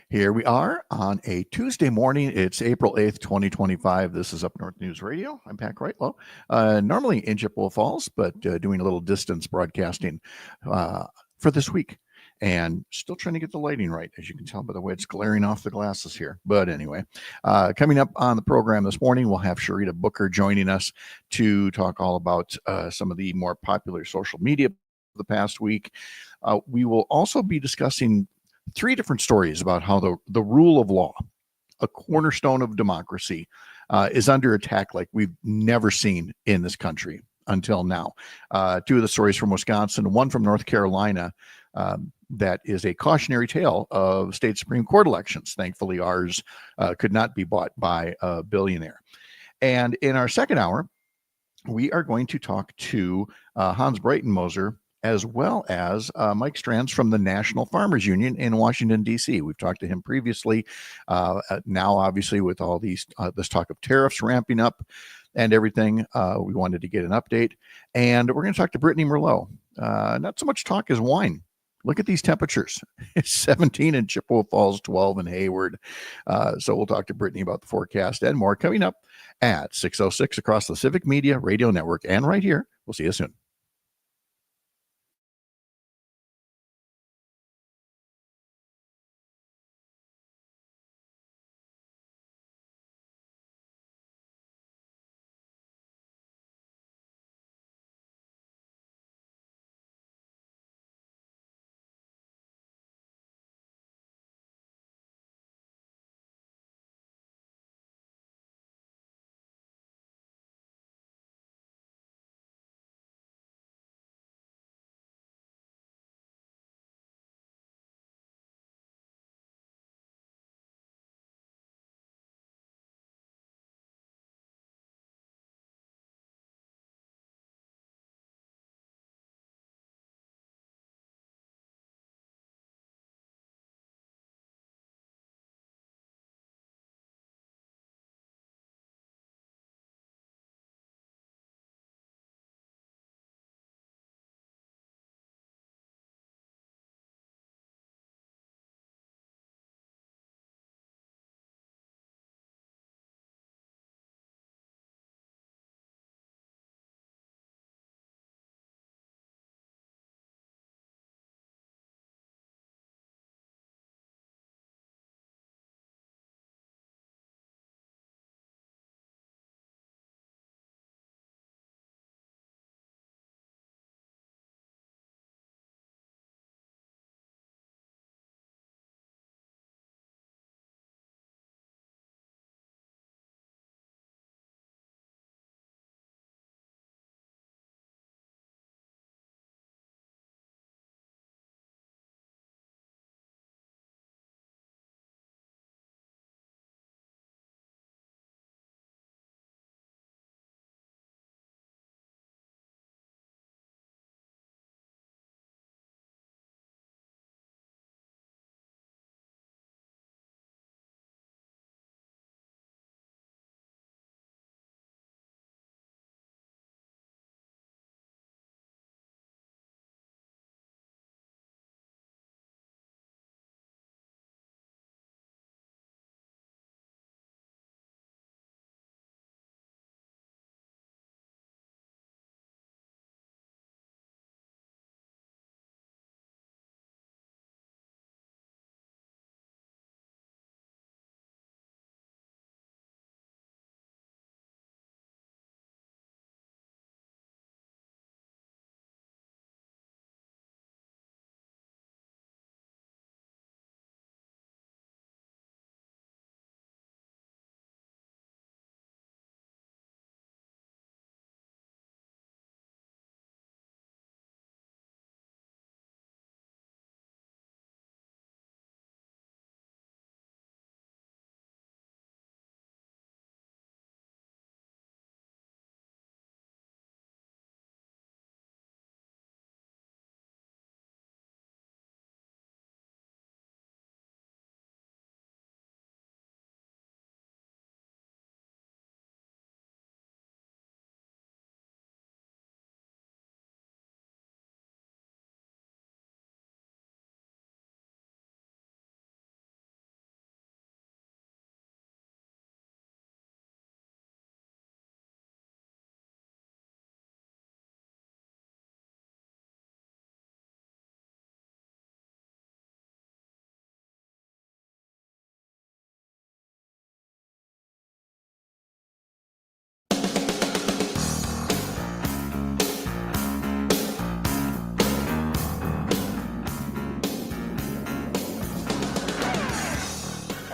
Here we are on a Tuesday morning. It's April 8th, 2025. This is Up North News Radio. I'm Pat Kreitlow, normally in Chippewa Falls, but doing a little distance broadcasting for this week. And still trying to get the lighting right, as you can tell by the way it's glaring off the glasses here. But anyway, coming up on the program this morning, we'll have Cherita Booker joining us to talk all about some of the more popular social media the past week. We will also be discussing three different stories about how the rule of law, a cornerstone of democracy, is under attack like we've never seen in this country until now. Two of the stories from Wisconsin, one from North Carolina, that is a cautionary tale of state Supreme Court elections. Thankfully, ours could not be bought by a billionaire. And in our second hour, we are going to talk to Hans Breitenmoser as well as Mike Strands from the National Farmers Union in Washington, D.C. We've talked to him previously. Now, obviously, with all this talk of tariffs ramping up and everything, we wanted to get an update. And we're going to talk to Brittany Merlot. Not so much talk as wine. Look at these temperatures. It's 17 in Chippewa Falls, 12 in Hayward. So we'll talk to Brittany about the forecast and more coming up at 6:06 across the Civic Media Radio Network and right here. We'll see you soon.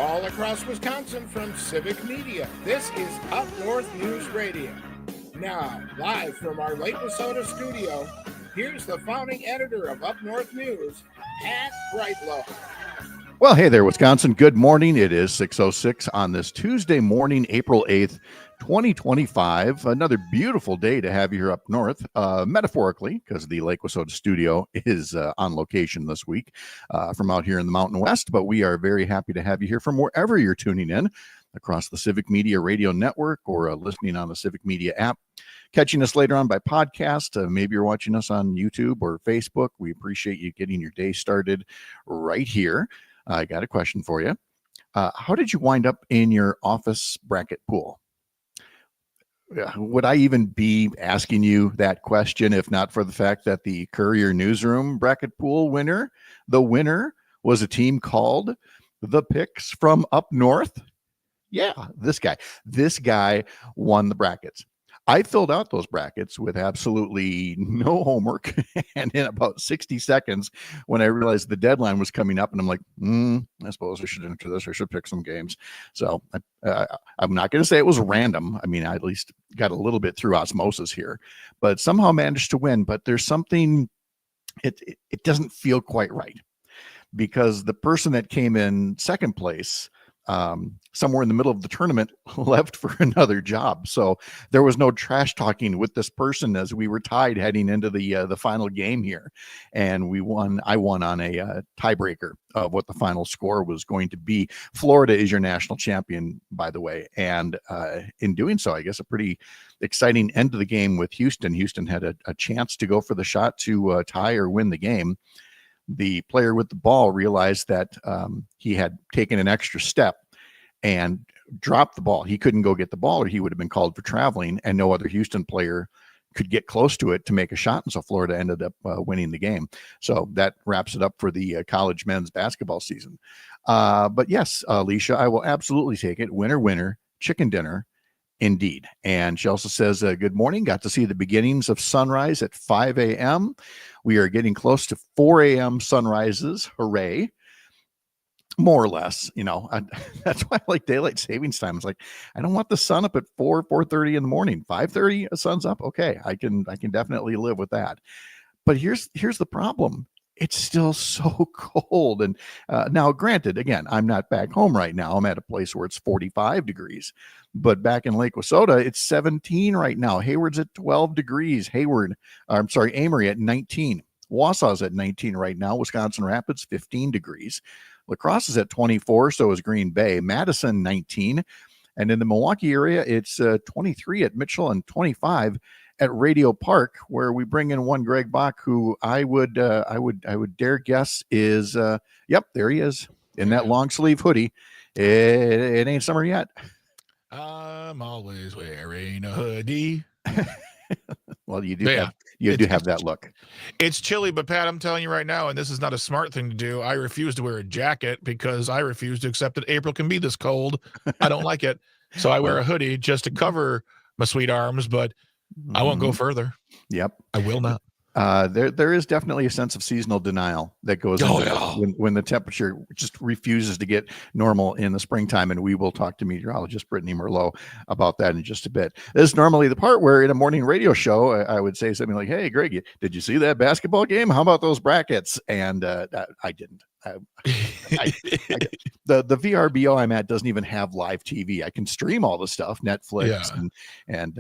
all across Wisconsin from Civic Media. This is Up North News Radio. Now, live from our Lake Wissota studio, here's the founding editor of Up North News, Pat Brightlow. Well, hey there, Wisconsin. Good morning. It is 6:06 on this Tuesday morning, April 8th, 2025. Another beautiful day to have you here up north, metaphorically, because the Lake Wissota studio is on location this week from out here in the Mountain West. But we are very happy to have you here from wherever you're tuning in across the Civic Media Radio Network or listening on the Civic Media app. Catching us later on by podcast. Maybe you're watching us on YouTube or Facebook. We appreciate you getting your day started right here. I got a question for you. How did you wind up in your office bracket pool? Would I even be asking you that question if not for the fact that the Courier Newsroom bracket pool the winner was a team called the Picks from Up North? Yeah, this guy won the brackets. I filled out those brackets with absolutely no homework. And in about 60 seconds, when I realized the deadline was coming up, and I'm like, I suppose I should enter this. I should pick some games. So I'm not going to say it was random. I mean, I at least got a little bit through osmosis here, but somehow managed to win. But there's something, it doesn't feel quite right, because the person that came in second place somewhere in the middle of the tournament left for another job. So there was no trash talking with this person as we were tied heading into the final game here. And I won on a tiebreaker of what the final score was going to be. Florida is your national champion, by the way. And in doing so, I guess a pretty exciting end of the game with Houston. Houston had a chance to go for the shot to tie or win the game. The player with the ball realized that he had taken an extra step and dropped the ball. He couldn't go get the ball, or he would have been called for traveling, and no other Houston player could get close to it to make a shot. And so Florida ended up winning the game. So that wraps it up for the college men's basketball season. But yes, Alicia, I will absolutely take it. Winner, winner, chicken dinner. Indeed. And she also says, good morning. Got to see the beginnings of sunrise at 5 a.m. We are getting close to 4 a.m. sunrises. Hooray. More or less, that's why I like daylight savings time. It's like, I don't want the sun up at 4:30 in the morning. 5:30, the sun's up. Okay. I can definitely live with that. But here's the problem. It's still so cold. And now, granted, again, I'm not back home right now. I'm at a place where it's 45 degrees. But back in Lake Wissota, it's 17 right now. Hayward's at 12 degrees. Amory at 19. Wausau's at 19 right now. Wisconsin Rapids, 15 degrees. La Crosse is at 24. So is Green Bay. Madison, 19. And in the Milwaukee area, it's 23 at Mitchell and 25 at Radio Park, where we bring in one Greg Bach, who I would dare guess is, there he is in that long sleeve hoodie. It ain't summer yet. I'm always wearing a hoodie. Well, you do have that look. It's chilly, but Pat, I'm telling you right now, and this is not a smart thing to do, I refuse to wear a jacket because I refuse to accept that April can be this cold. I don't like it. So I wear a hoodie just to cover my sweet arms, but I won't go further. Yep. I will not. There is definitely a sense of seasonal denial that goes when the temperature just refuses to get normal in the springtime. And we will talk to meteorologist Brittany Merlot about that in just a bit. This is normally the part where in a morning radio show, I would say something like, hey, Greg, did you see that basketball game? How about those brackets? And I didn't. The VRBO I'm at doesn't even have live TV. I can stream all the stuff, Netflix and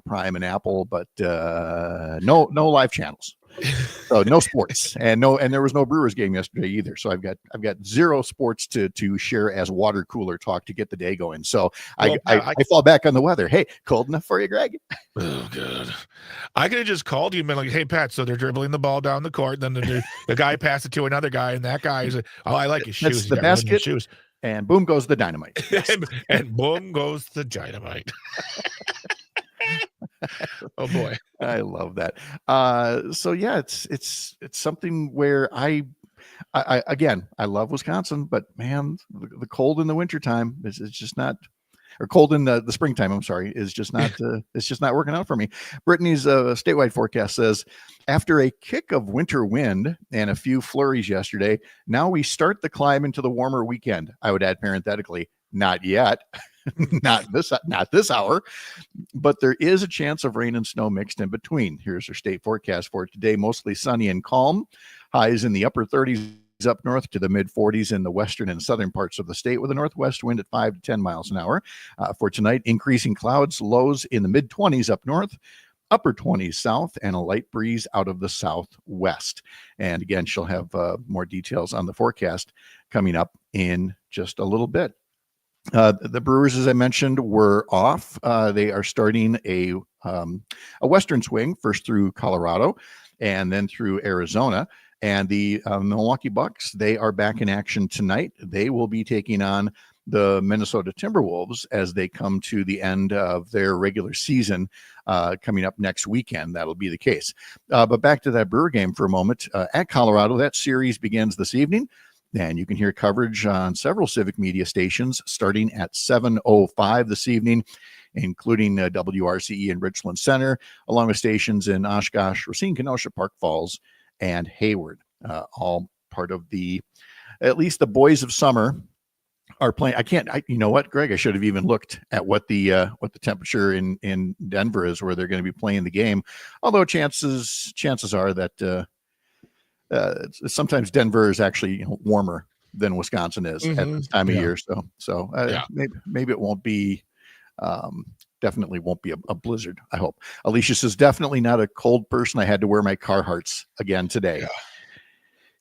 Prime and Apple, but no live channels. So no sports, and there was no Brewers game yesterday either. So I've got zero sports to share as water cooler talk to get the day going. So I fall back on the weather. Hey, cold enough for you, Greg? Oh, good. I could have just called you and been like, hey, Pat, so they're dribbling the ball down the court. Then the guy passed it to another guy, and that guy is like, oh, I like his shoes. That's the basket. Shoes. And boom goes the dynamite. Yes. and boom goes the dynamite. Oh boy, I love that. So yeah, it's something where I again, I love Wisconsin, but man, the cold in the wintertime is just not or cold in the springtime, I'm sorry, is just not it's just not working out for me. Brittany's statewide forecast says, after a kick of winter wind and a few flurries yesterday, now we start the climb into the warmer weekend. I would add parenthetically, not yet. not this hour, but there is a chance of rain and snow mixed in between. Here's our state forecast for today: mostly sunny and calm, highs in the upper 30s up north to the mid 40s in the western and southern parts of the state, with a northwest wind at 5 to 10 miles an hour. For tonight, increasing clouds, lows in the mid 20s up north, upper 20s south, and a light breeze out of the southwest. And again, she'll have more details on the forecast coming up in just a little bit. The Brewers, as I mentioned, were off. They are starting a western swing, first through Colorado and then through Arizona. And the Milwaukee Bucks, they are back in action tonight. They will be taking on the Minnesota Timberwolves as they come to the end of their regular season coming up next weekend. That'll be the case. But back to that Brewer game for a moment. At Colorado, that series begins this evening. And you can hear coverage on several civic media stations starting at 7:05 this evening, including WRCE in Richland Center, along with stations in Oshkosh, Racine, Kenosha, Park Falls, and Hayward. All part of at least the Boys of Summer are playing. You know what, Greg? I should have even looked at what the temperature in Denver is, where they're going to be playing the game. Although chances are that sometimes Denver is actually warmer than Wisconsin is at this time of year. So maybe it won't be, definitely won't be a blizzard. I hope. Alicia says, definitely not a cold person. I had to wear my Carhartts again today.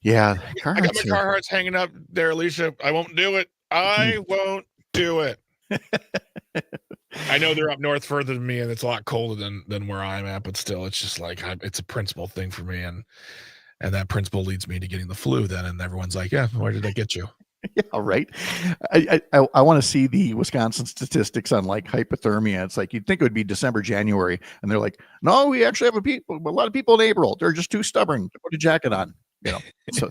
Yeah. I got my Carhartts hanging up there, Alicia. I won't do it. I won't do it. I know they're up north further than me, and it's a lot colder than where I'm at, but still, it's just like, it's a principle thing for me. And that principle leads me to getting the flu then. And everyone's like, yeah, where did I get you? Yeah, right. I want to see the Wisconsin statistics on like hypothermia. It's like, you'd think it would be December, January. And they're like, no, we actually have a lot of people in April. They're just too stubborn to put a jacket on, so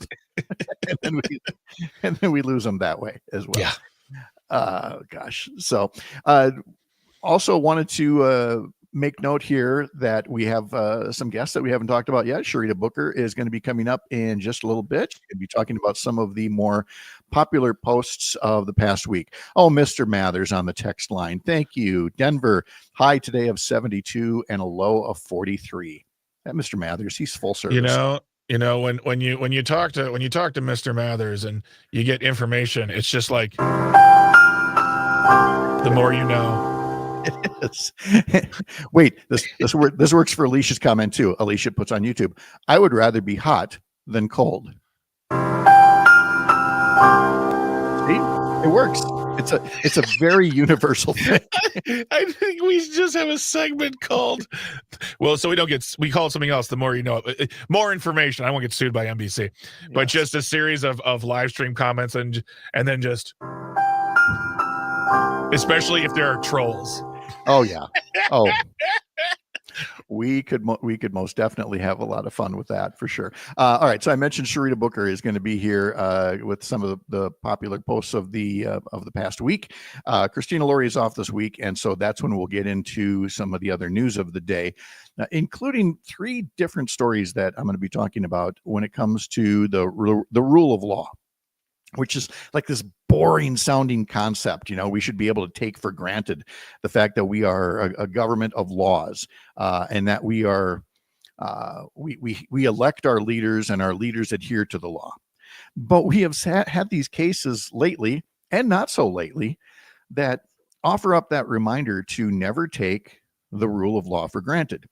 and then we lose them that way as well. Yeah. Gosh. So also wanted to make note here that we have some guests that we haven't talked about yet. Cherita Booker is going to be coming up in just a little bit. She's going to be talking about some of the more popular posts of the past week. Oh, Mr. Mathers on the text line. Thank you. Denver, high today of 72 and a low of 43. That Mr. Mathers, he's full service. When you talk to Mr. Mathers and you get information, it's just like the more you know. It is. Wait, this works for Alicia's comment too. Alicia puts on YouTube, I would rather be hot than cold. See, it works. It's a very universrsal thing. I think we just have a segment called, so we call it something else. The more you know, more information. I won't get sued by NBC, but just a series of live stream comments and then just, especially if there are trolls. Oh yeah. Oh, we could most definitely have a lot of fun with that for sure. All right. So I mentioned Cherita Booker is going to be here with some of the popular posts of the past week. Christina Laurie is off this week, and so that's when we'll get into some of the other news of the day, including 3 different stories that I'm going to be talking about when it comes to the rule of law, which is like this boring sounding concept. We should be able to take for granted the fact that we are a government of laws, and that we are, we elect our leaders and our leaders adhere to the law. But we have had these cases lately and not so lately that offer up that reminder to never take the rule of law for granted.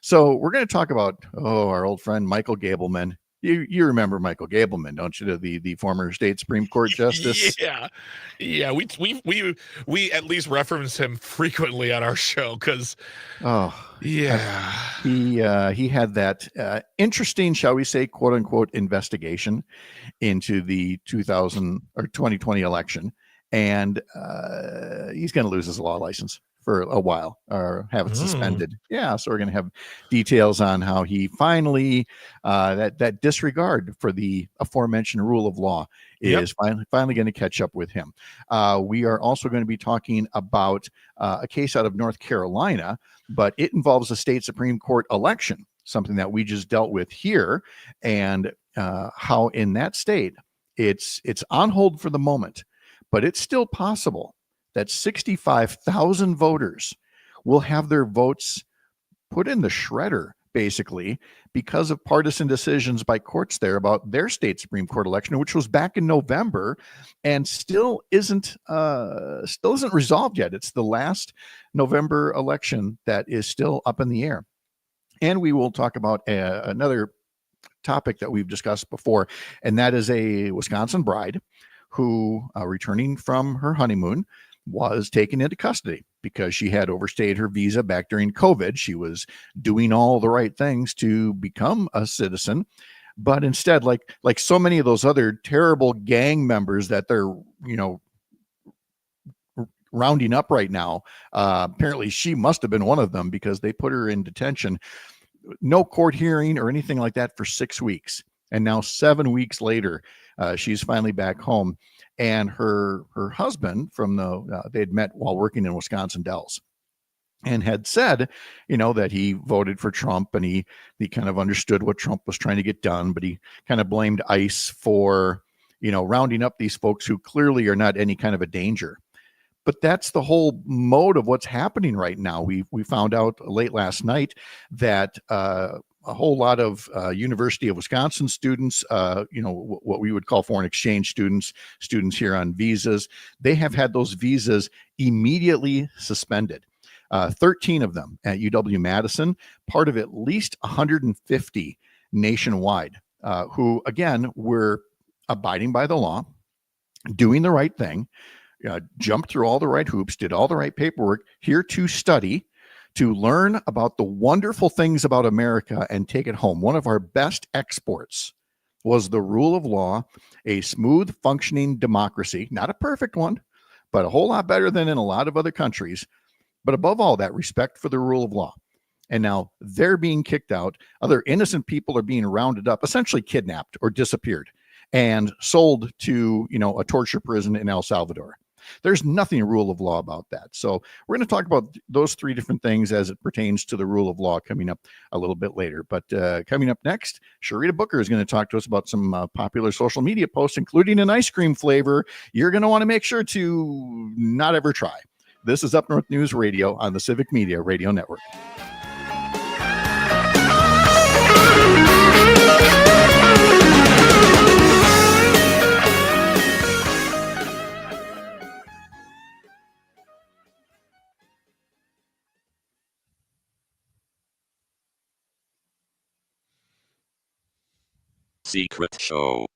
So we're going to talk about, our old friend, Michael Gableman. You remember Michael Gableman, don't you? The former state Supreme Court justice. Yeah. We at least reference him frequently on our show because, he had that interesting, shall we say, quote unquote, investigation into the 2020 election, and he's going to lose his law license. for a while, or have it suspended. Yeah, so we're going to have details on how he finally that disregard for the aforementioned rule of law is finally going to catch up with him. We are also going to be talking about a case out of North Carolina, but it involves a state Supreme Court election, something that we just dealt with here, and how in that state it's on hold for the moment, but it's still possible that 65,000 voters will have their votes put in the shredder, basically, because of partisan decisions by courts there about their state Supreme Court election, which was back in November and still isn't resolved yet. It's the last November election that is still up in the air. And we will talk about another topic that we've discussed before, and that is a Wisconsin bride who, returning from her honeymoon, was taken into custody because she had overstayed her visa back during COVID. She was doing all the right things to become a citizen, but instead, like so many of those other terrible gang members that they're, rounding up right now, apparently she must have been one of them, because they put her in detention, no court hearing or anything like that, for 6 weeks. And now 7 weeks later, she's finally back home. And her husband they had met while working in Wisconsin Dells, and had said, that he voted for Trump, and he kind of understood what Trump was trying to get done, but he kind of blamed ICE for, rounding up these folks who clearly are not any kind of a danger. But that's the whole mode of what's happening right now. We found out late last night that a whole lot of University of Wisconsin students, what we would call foreign exchange students here on visas, they have had those visas immediately suspended. 13 of them at UW-Madison, part of at least 150 nationwide, who, again, were abiding by the law, doing the right thing, jumped through all the right hoops, did all the right paperwork, here to study, to learn about the wonderful things about America and take it home. One of our best exports was the rule of law, a smooth functioning democracy, not a perfect one, but a whole lot better than in a lot of other countries. But above all that, respect for the rule of law. And now they're being kicked out. Other innocent people are being rounded up, essentially kidnapped or disappeared, and sold to, a torture prison in El Salvador. There's nothing rule of law about that. So we're going to talk about those three different things as it pertains to the rule of law coming up a little bit later. But coming up next, Cherita Booker is going to talk to us about some popular social media posts, including an ice cream flavor you're going to want to make sure to not ever try. This is Up North News Radio on the Civic Media Radio Network. Secret Show.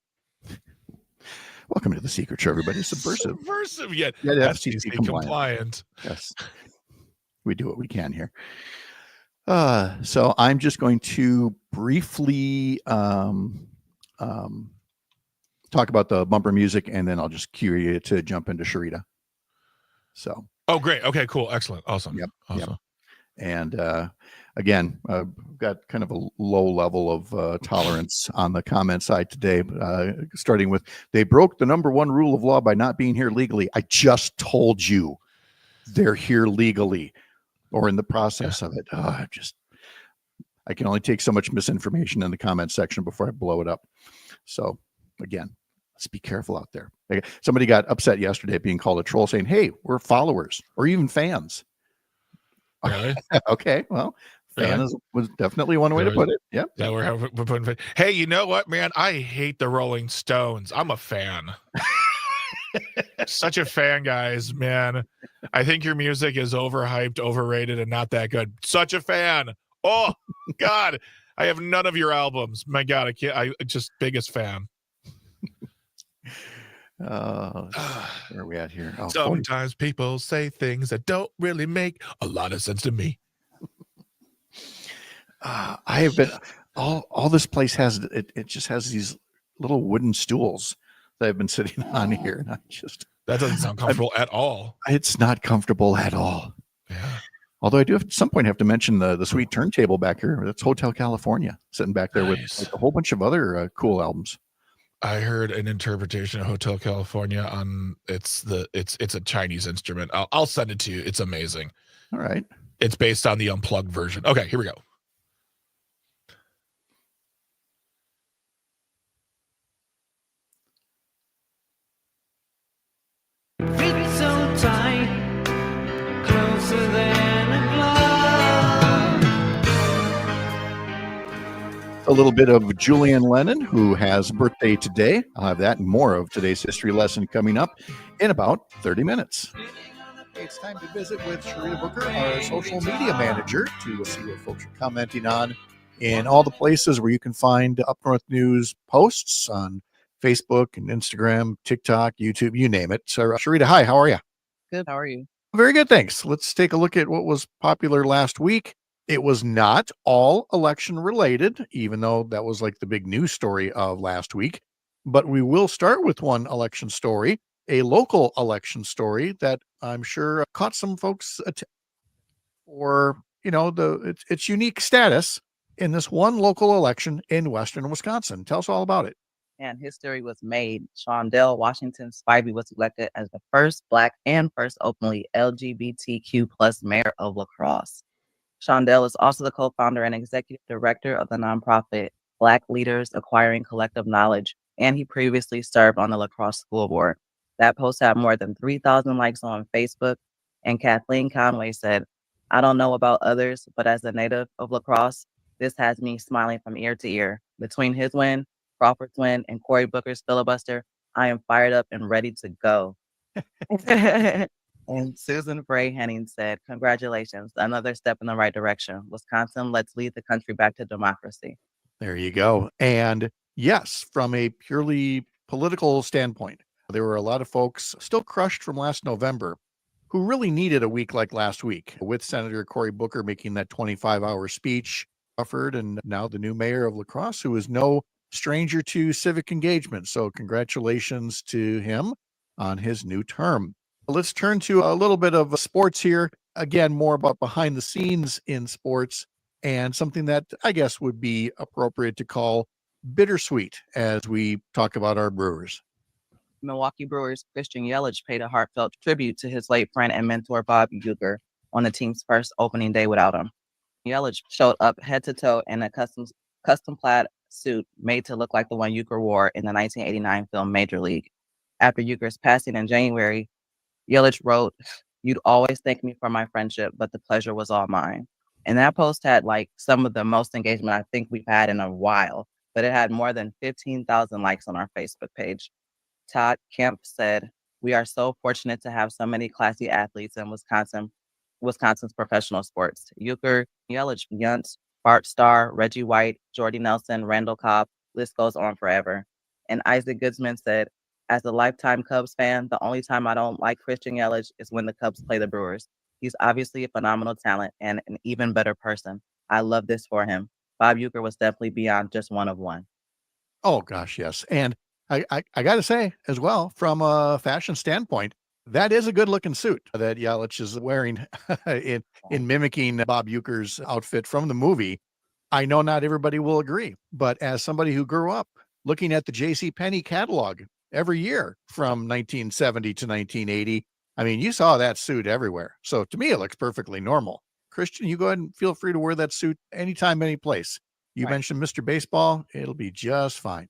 Welcome to the Secret Show, everybody. Subversive. Yet FCC compliant. Yes. We do what we can here. So I'm just going to briefly talk about the bumper music, and then I'll just cue you to jump into Cherita. So. Oh, great. Okay, cool. Excellent. Awesome. Yep. Awesome. Yep. And again, got kind of a low level of tolerance on the comment side today, starting with, they broke the number one rule of law by not being here legally. I just told you they're here legally, or in the process of it. I can only take so much misinformation in the comment section before I blow it up. So again, let's be careful out there. Somebody got upset yesterday at being called a troll, saying, hey, we're followers or even fans. Really? Okay, well, fan was definitely one way to put it. Yep. Yeah, we're putting. Hey, you know what, man? I hate the Rolling Stones. I'm a fan. Such a fan, guys, man. I think your music is overhyped, overrated, and not that good. Such a fan. Oh God, I have none of your albums. My God, I can't. I just biggest fan. Where are we at here? Oh, sometimes people say things that don't really make a lot of sense to me. I have been all this place has it just has these little wooden stools that I've been sitting on here, and that doesn't sound comfortable at all. It's not comfortable at all. Yeah. Although I do at some point have to mention the sweet turntable back here. That's Hotel California, sitting back there with Nice. like a whole bunch of other cool albums. I heard an interpretation of Hotel California on it's a Chinese instrument. I'll send it to you. It's amazing. All right. It's based on the unplugged version. Okay, here we go. It's so tight, closer than a glove. A little bit of Julian Lennon, who has birthday today. I'll have that and more of today's history lesson coming up in about 30 minutes. It's time to visit with Cherita Booker, our social media manager, to see what folks are commenting on in all the places where you can find Up North News posts on Facebook and Instagram, TikTok, YouTube, you name it. So, Cherita, hi, how are you? Good. How are you? Very good, thanks. Let's take a look at what was popular last week. It was not all election related, even though that was like the big news story of last week. But we will start with one election story, a local election story that I'm sure caught some folks for, its unique status in this one local election in Western Wisconsin. Tell us all about it. And history was made. Shondell Washington Spivey was elected as the first Black and first openly LGBTQ plus mayor of La Crosse. Shondell is also the co-founder and executive director of the nonprofit Black Leaders Acquiring Collective Knowledge, and he previously served on the La Crosse School Board. That post had more than 3,000 likes on Facebook, and Kathleen Conway said, "I don't know about others, but as a native of La Crosse, this has me smiling from ear to ear. Between his win, Crawford's win, and Cory Booker's filibuster, I am fired up and ready to go." And Susan Bray Henning said, "Congratulations, another step in the right direction. Wisconsin, let's lead the country back to democracy." There you go. And yes, from a purely political standpoint, there were a lot of folks still crushed from last November who really needed a week like last week, with Senator Cory Booker making that 25-hour speech offered, and now the new mayor of La Crosse, who is no stranger to civic engagement. So congratulations to him on his new term. Let's turn to a little bit of sports here. Again, more about behind the scenes in sports, and something that I guess would be appropriate to call bittersweet as we talk about our Brewers. Milwaukee Brewers' Christian Yelich paid a heartfelt tribute to his late friend and mentor Bob Uecker on the team's first opening day without him. Yelich showed up head to toe in a custom plaid suit made to look like the one Uecker wore in the 1989 film Major League. After Uecker's passing in January, Yelich wrote, "You'd always thank me for my friendship, but the pleasure was all mine." And that post had like some of the most engagement I think we've had in a while, but it had more than 15,000 likes on our Facebook page. Todd Kemp said, "We are so fortunate to have so many classy athletes in Wisconsin's professional sports. Uecker, Yelich, Yuntz, Bart Starr, Reggie White, Jordy Nelson, Randall Cobb, list goes on forever." And Isaac Goodsman said, "As a lifetime Cubs fan, the only time I don't like Christian Yelich is when the Cubs play the Brewers. He's obviously a phenomenal talent and an even better person. I love this for him. Bob Uecker was definitely beyond just one of one." Oh gosh, yes. And I got to say as well, from a fashion standpoint, that is a good looking suit that Yelich is wearing in mimicking Bob Uecker's outfit from the movie. I know not everybody will agree, but as somebody who grew up looking at the J.C. Penney catalog every year from 1970 to 1980, I mean, you saw that suit everywhere. So to me, it looks perfectly normal. Christian, you go ahead and feel free to wear that suit anytime, any place. You Right. mentioned Mr. Baseball, it'll be just fine.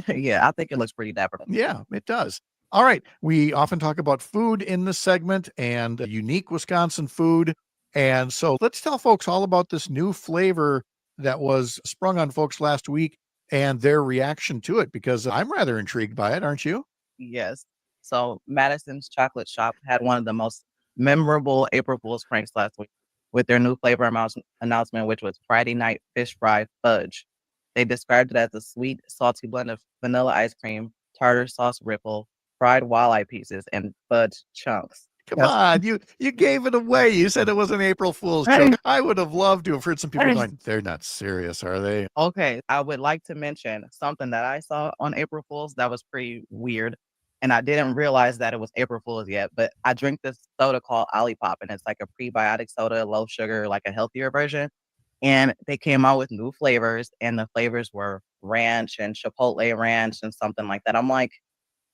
Yeah, I think it looks pretty dapper. Yeah, it does. All right. We often talk about food in this segment and unique Wisconsin food. And so let's tell folks all about this new flavor that was sprung on folks last week and their reaction to it, because I'm rather intrigued by it, aren't you? Yes. So Madison's Chocolate Shop had one of the most memorable April Fool's pranks last week with their new flavor announcement, which was Friday Night Fish Fry Fudge. They described it as a sweet, salty blend of vanilla ice cream, tartar sauce ripple, fried walleye pieces, and fudge chunks. Come Yes. on, you gave it away. You said it was an April Fool's joke. I would have loved to have heard some people going, they're not serious, are they? Okay, I would like to mention something that I saw on April Fool's that was pretty weird. and I didn't realize that it was April Fool's yet. But I drink this soda called Olipop, and it's like a prebiotic soda, low sugar, like a healthier version. And they came out with new flavors, and the flavors were ranch and chipotle ranch and something like that. I'm like,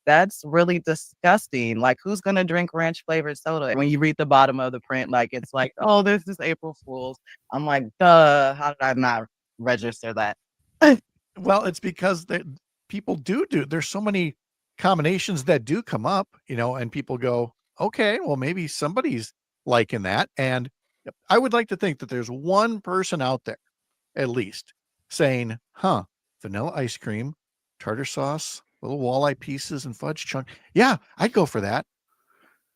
that's really disgusting. Like, who's gonna drink ranch flavored soda? When you read the bottom of the print, like it's like, oh, this is April Fool's. I'm like, duh, how did I not register that? Well, it's because people there's so many combinations that do come up, and people go, okay, well, maybe somebody's liking that. And I would like to think that there's one person out there, at least, saying, huh, vanilla ice cream, tartar sauce, little walleye pieces, and fudge chunk. Yeah, I'd go for that.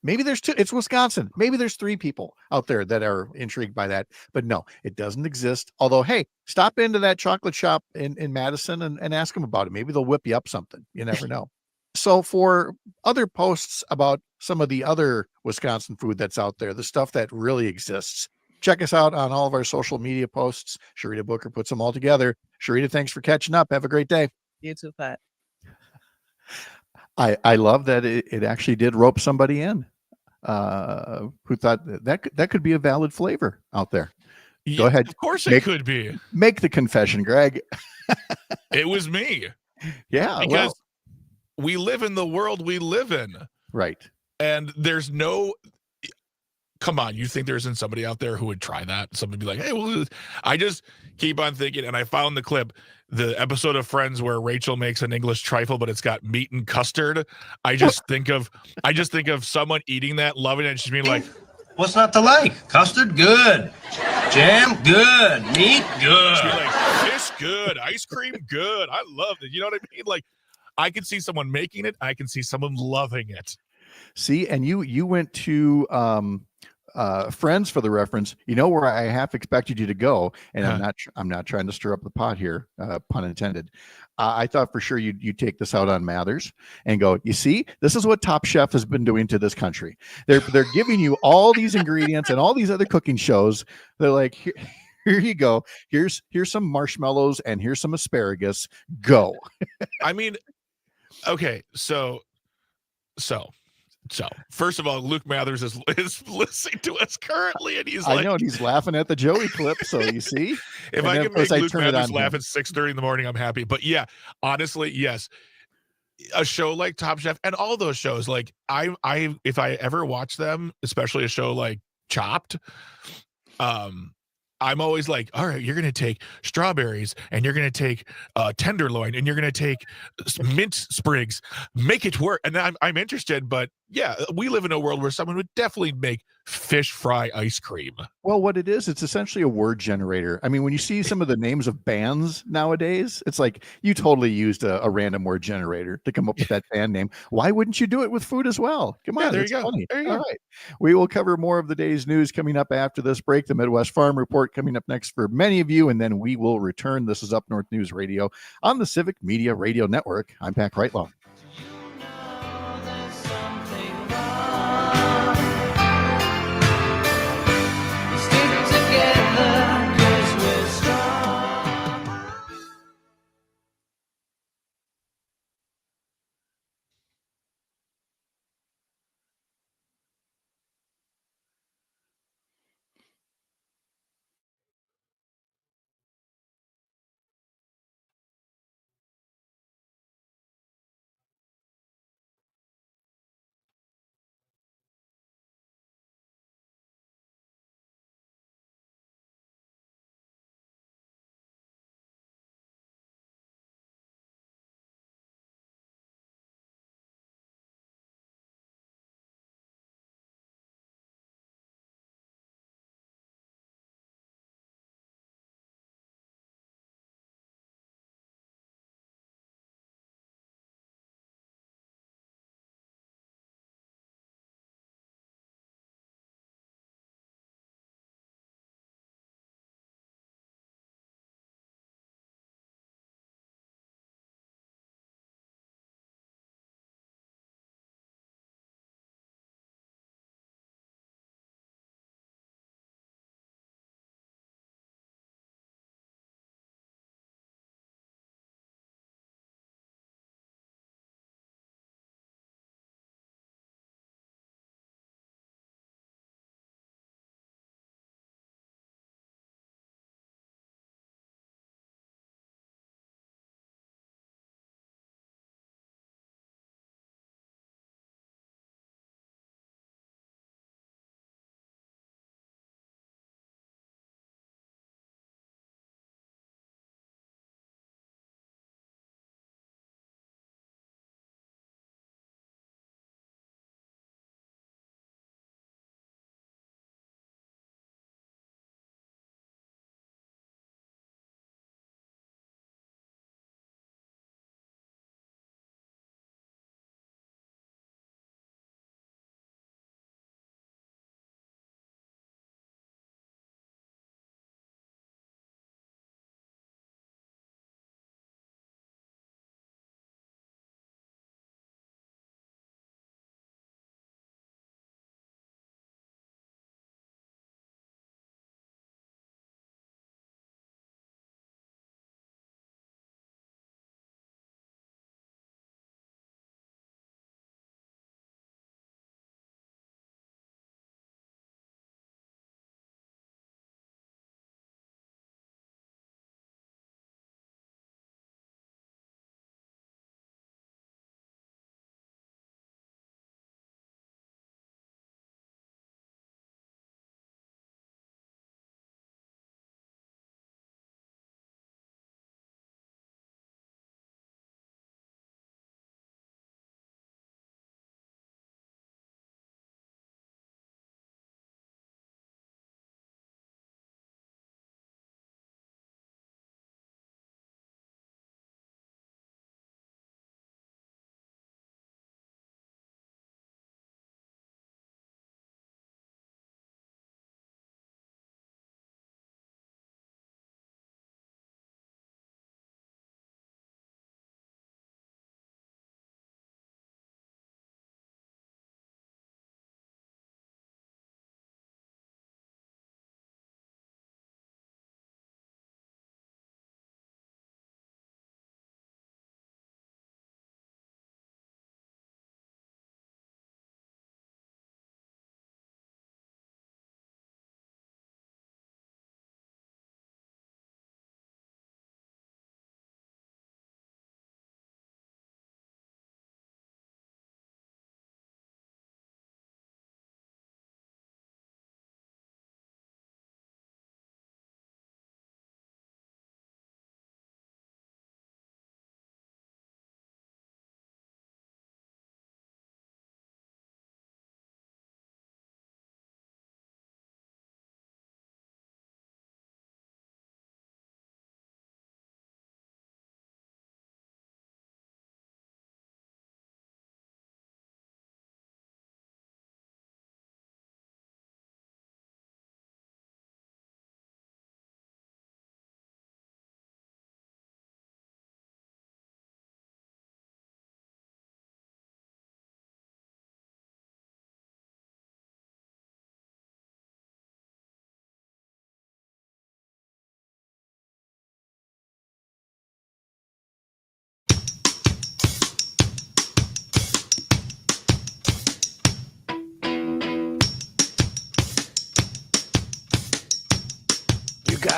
Maybe there's two. It's Wisconsin. Maybe there's three people out there that are intrigued by that. But no, it doesn't exist. Although, hey, stop into that chocolate shop in Madison and ask them about it. Maybe they'll whip you up something. You never know. So for other posts about some of the other Wisconsin food that's out there, the stuff that really exists, check us out on all of our social media posts. Cherita Booker puts them all together. Cherita, thanks for catching up. Have a great day. You too, Pat. I love that it actually did rope somebody in who thought that could be a valid flavor out there. Go ahead. Of course it could be. Make the confession, Greg. It was me. Yeah. Because we live in the world we live in. Right. And there's no, come on, you think there isn't somebody out there who would try that? Somebody be like, hey, well, I just keep on thinking, and I found the clip, the episode of Friends where Rachel makes an English trifle, but it's got meat and custard. I just think of someone eating that, loving it, and just being like, what's not to like? Custard, good. Jam, good. Meat, good. just be like, fish, good. Ice cream, good. I love it. You know what I mean? Like, I can see someone making it. I can see someone loving it. See, and you went to Friends for the reference. You know where I half expected you to go, and I'm not trying to stir up the pot here, pun intended. I thought for sure you'd take this out on Mathers and go, you see, this is what Top Chef has been doing to this country. They're giving you all these ingredients and all these other cooking shows. They're like, here you go. Here's some marshmallows and here's some asparagus. Go. I mean, okay, so first of all, Luke Mathers is listening to us currently, and he's like, I know, and he's laughing at the Joey clip. So you see, if I can make Luke Mathers laugh at 6:30 in the morning, I'm happy. But yeah, honestly, yes, a show like Top Chef and all those shows, like I if I ever watch them, especially a show like Chopped, I'm always like, all right, you're going to take strawberries and you're going to take tenderloin and you're going to take mint sprigs, make it work. And I'm interested, but yeah, we live in a world where someone would definitely make fish fry ice cream. Well, what it is, it's essentially a word generator. I mean, when you see some of the names of bands nowadays, it's like you totally used a random word generator to come up with that band name. Why wouldn't you do it with food as well? Come on, there you go. Funny. There you All go. right. We will cover more of the day's news coming up after this break. The Midwest Farm Report coming up next for many of you, and then we will return. This is Up North News Radio on the Civic Media Radio Network. I'm Pat Kreitlow.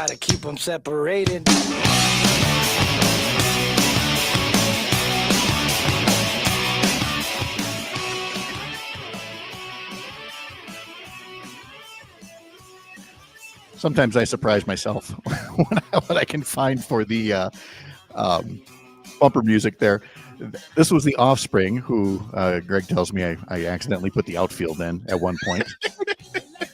try to keep them separated. Sometimes I surprise myself when I can find for the bumper music there. This was the Offspring, who Greg tells me I accidentally put the outfield in at one point.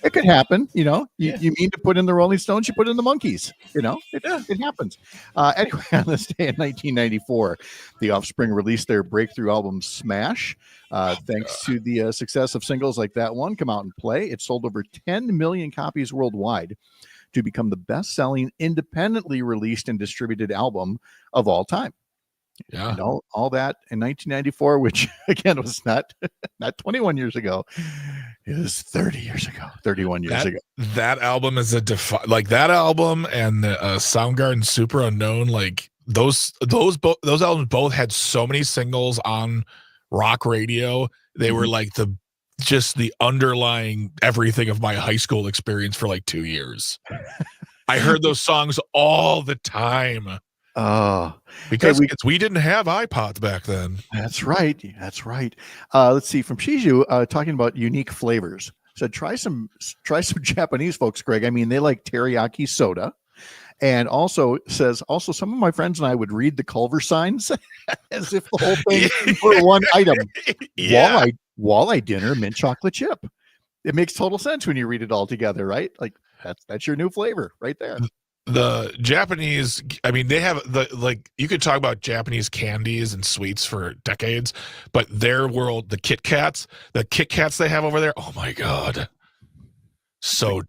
It could happen, you know. You mean to put in the Rolling Stones, you put in the Monkees. You know, it happens. Anyway, on this day in 1994, the Offspring released their breakthrough album Smash. Thanks to the success of singles like that one, Come Out and Play, it sold over 10 million copies worldwide to become the best-selling independently released and distributed album of all time. Yeah. And all that in 1994, which again was not 21 years ago. It was 30 years ago, 31 years ago. That album is like that album and the Soundgarden Super Unknown, like those albums both had so many singles on rock radio. They were like just the underlying everything of my high school experience for like 2 years. I heard those songs all the time. Because we didn't have iPods back then. That's right. That's right. Let's see, from Shiju, talking about unique flavors. So try some Japanese folks, Greg. I mean, they like teriyaki soda. And also says, some of my friends and I would read the Culver signs as if the whole thing were one item. Yeah. Walleye dinner, mint chocolate chip. It makes total sense when you read it all together, right? Like that's your new flavor right there. The Japanese, I mean, they have you could talk about Japanese candies and sweets for decades, but their world, the Kit Kats they have over there, oh my God. So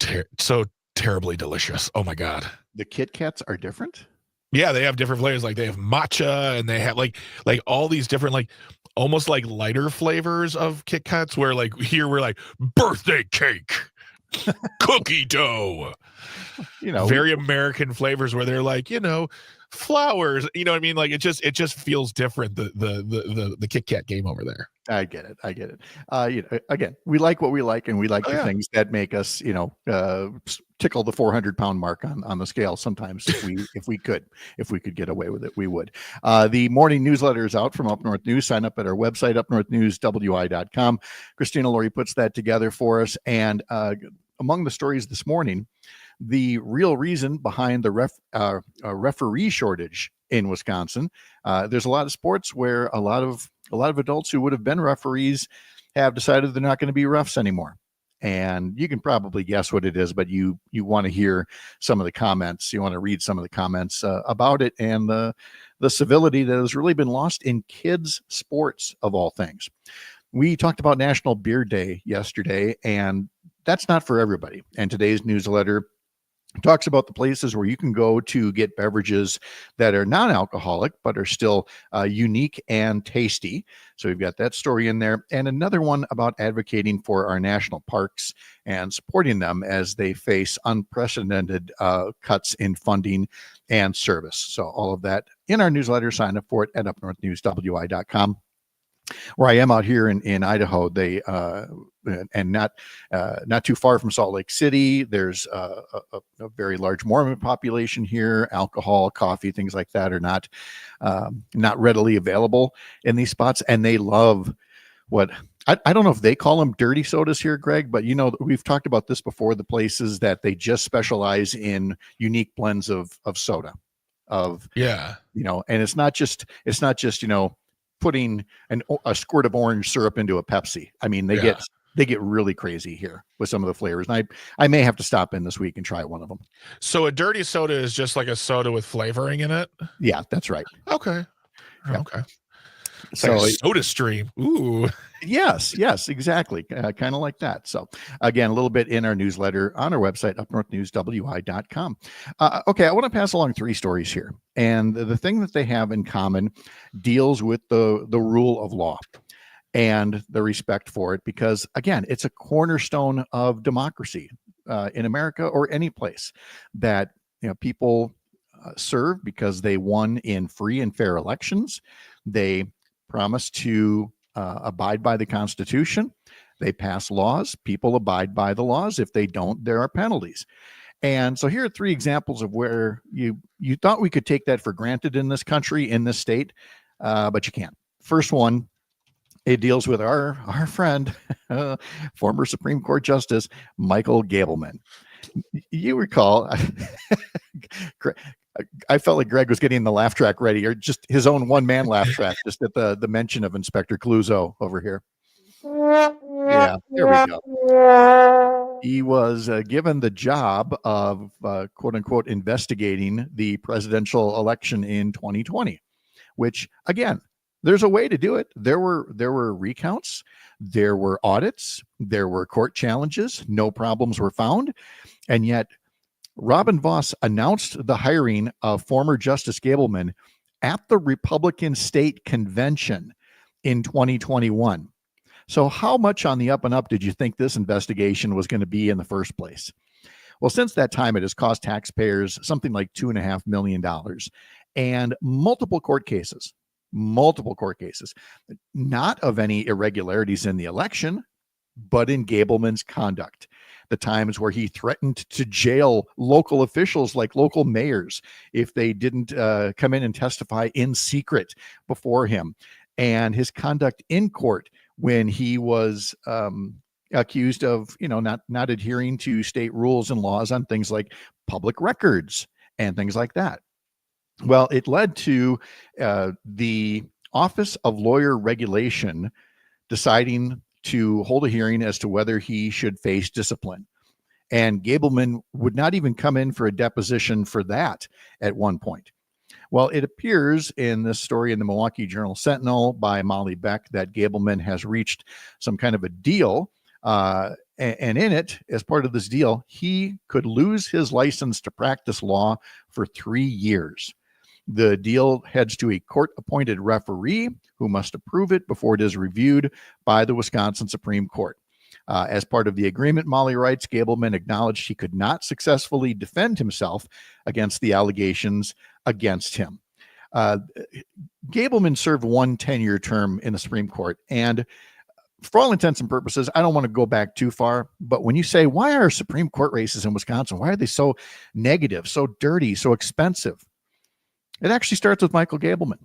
terribly delicious. Oh my God. The Kit Kats are different? Yeah, they have different flavors. Like they have matcha and they have like all these different, like almost like lighter flavors of Kit Kats, where like here we're like birthday cake, cookie dough, you know, very American flavors where they're like, you know, flowers, you know what I mean? Like it just feels different. The Kit Kat game over there. I get it. You know, again, we like what we like, and we like the things that make us, you know, tickle the 400-pound mark on the scale. Sometimes if we could get away with it, we would. The morning newsletter is out from Up North News. Sign up at our website, upnorthnewswi.com. Christina Laurie puts that together for us. And among the stories this morning, the real reason behind the referee shortage in Wisconsin. There's a lot of sports where a lot of adults who would have been referees have decided they're not going to be refs anymore. And you can probably guess what it is, but you want to hear some of the comments. You want to read some of the comments about it and the civility that has really been lost in kids' sports of all things. We talked about National Beer Day yesterday, and that's not for everybody. And today's newsletter talks about the places where you can go to get beverages that are non-alcoholic but are still unique and tasty. So we've got that story in there, and another one about advocating for our national parks and supporting them as they face unprecedented cuts in funding and service. So all of that in our newsletter. Sign up for it at upnorthnewswi.com. Where I am out here in Idaho, they and not too far from Salt Lake City, there's a very large Mormon population here. Alcohol, coffee, things like that are not readily available in these spots, and they love what I don't know if they call them dirty sodas here, Greg, but you know, we've talked about this before. The places that they just specialize in unique blends of soda, you know, and it's not just you know, putting a squirt of orange syrup into a Pepsi. I mean, they get really crazy here with some of the flavors. And I may have to stop in this week and try one of them. So a dirty soda is just like a soda with flavoring in it? Yeah, that's right. Okay. Yeah. Okay. It's like a soda stream. Ooh. Yes, exactly. Kind of like that. So again, a little bit in our newsletter on our website, upnorthnewswi.com. Okay, I want to pass along 3 stories here. And the thing that they have in common deals with the rule of law and the respect for it, because again, it's a cornerstone of democracy in America or any place that, you know, people serve because they won in free and fair elections. They promise to abide by the Constitution. They pass laws. People abide by the laws. If they don't, there are penalties. And so here are 3 examples of where you thought we could take that for granted in this country, in this state, but you can't. First one, it deals with our friend, former Supreme Court Justice Michael Gableman. You recall, I felt like Greg was getting the laugh track ready, or just his own one-man laugh track, just at the mention of Inspector Clouseau over here. Yeah, there we go. He was given the job of quote unquote investigating the presidential election in 2020, which again, there's a way to do it. There were recounts, there were audits, there were court challenges, no problems were found. And yet Robin Vos announced the hiring of former Justice Gableman at the Republican State Convention in 2021. So how much on the up and up did you think this investigation was going to be in the first place? Well, since that time, it has cost taxpayers something like $2.5 million and multiple court cases, not of any irregularities in the election, but in Gableman's conduct. The times where he threatened to jail local officials like local mayors if they didn't come in and testify in secret before him, and his conduct in court when he was accused of, not adhering to state rules and laws on things like public records and things like that. Well, it led to the Office of Lawyer Regulation deciding to hold a hearing as to whether he should face discipline. And Gableman would not even come in for a deposition for that at one point. Well, it appears in this story in the Milwaukee Journal Sentinel by Molly Beck that Gableman has reached some kind of a deal. And in it, as part of this deal, he could lose his license to practice law for 3 years. The deal heads to a court-appointed referee who must approve it before it is reviewed by the Wisconsin Supreme Court. As part of the agreement, Molly writes, Gableman acknowledged he could not successfully defend himself against the allegations against him. Gableman served one 10-year term in the Supreme Court, and for all intents and purposes, I don't want to go back too far, but when you say, why are Supreme Court races in Wisconsin, why are they so negative, so dirty, so expensive? It actually starts with Michael Gableman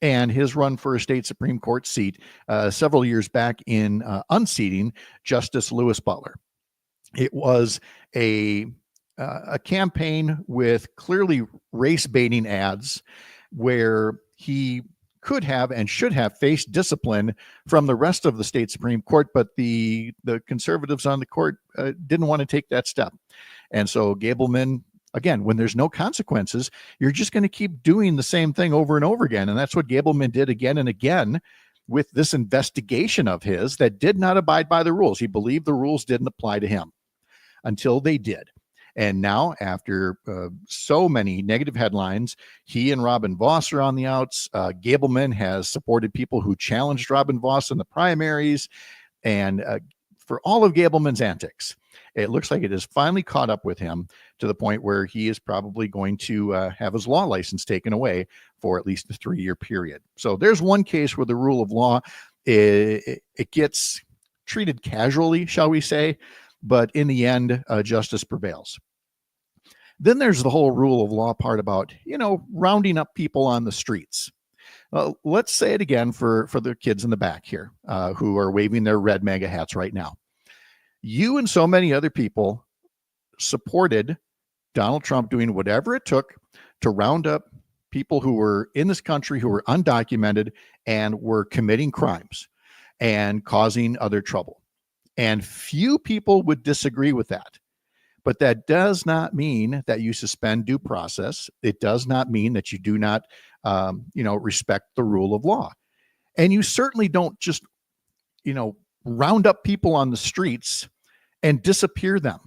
and his run for a state Supreme Court seat several years back in unseating Justice Louis Butler. It was a campaign with clearly race-baiting ads where he could have and should have faced discipline from the rest of the state Supreme Court, but the conservatives on the court didn't want to take that step. And so Gableman, again, when there's no consequences, you're just going to keep doing the same thing over and over again. And that's what Gableman did again and again with this investigation of his that did not abide by the rules. He believed the rules didn't apply to him until they did. And now, after so many negative headlines, he and Robin Vos are on the outs. Gableman has supported people who challenged Robin Vos in the primaries. And for all of Gableman's antics, it looks like it has finally caught up with him to the point where he is probably going to have his law license taken away for at least a 3-year period. So there's one case where the rule of law, it gets treated casually, shall we say, but in the end, justice prevails. Then there's the whole rule of law part about, rounding up people on the streets. Let's say it again for the kids in the back here who are waving their red MAGA hats right now. You and so many other people supported Donald Trump doing whatever it took to round up people who were in this country, who were undocumented and were committing crimes and causing other trouble. And few people would disagree with that. But that does not mean that you suspend due process. It does not mean that you do not, respect the rule of law. And you certainly don't just, round up people on the streets and disappear them.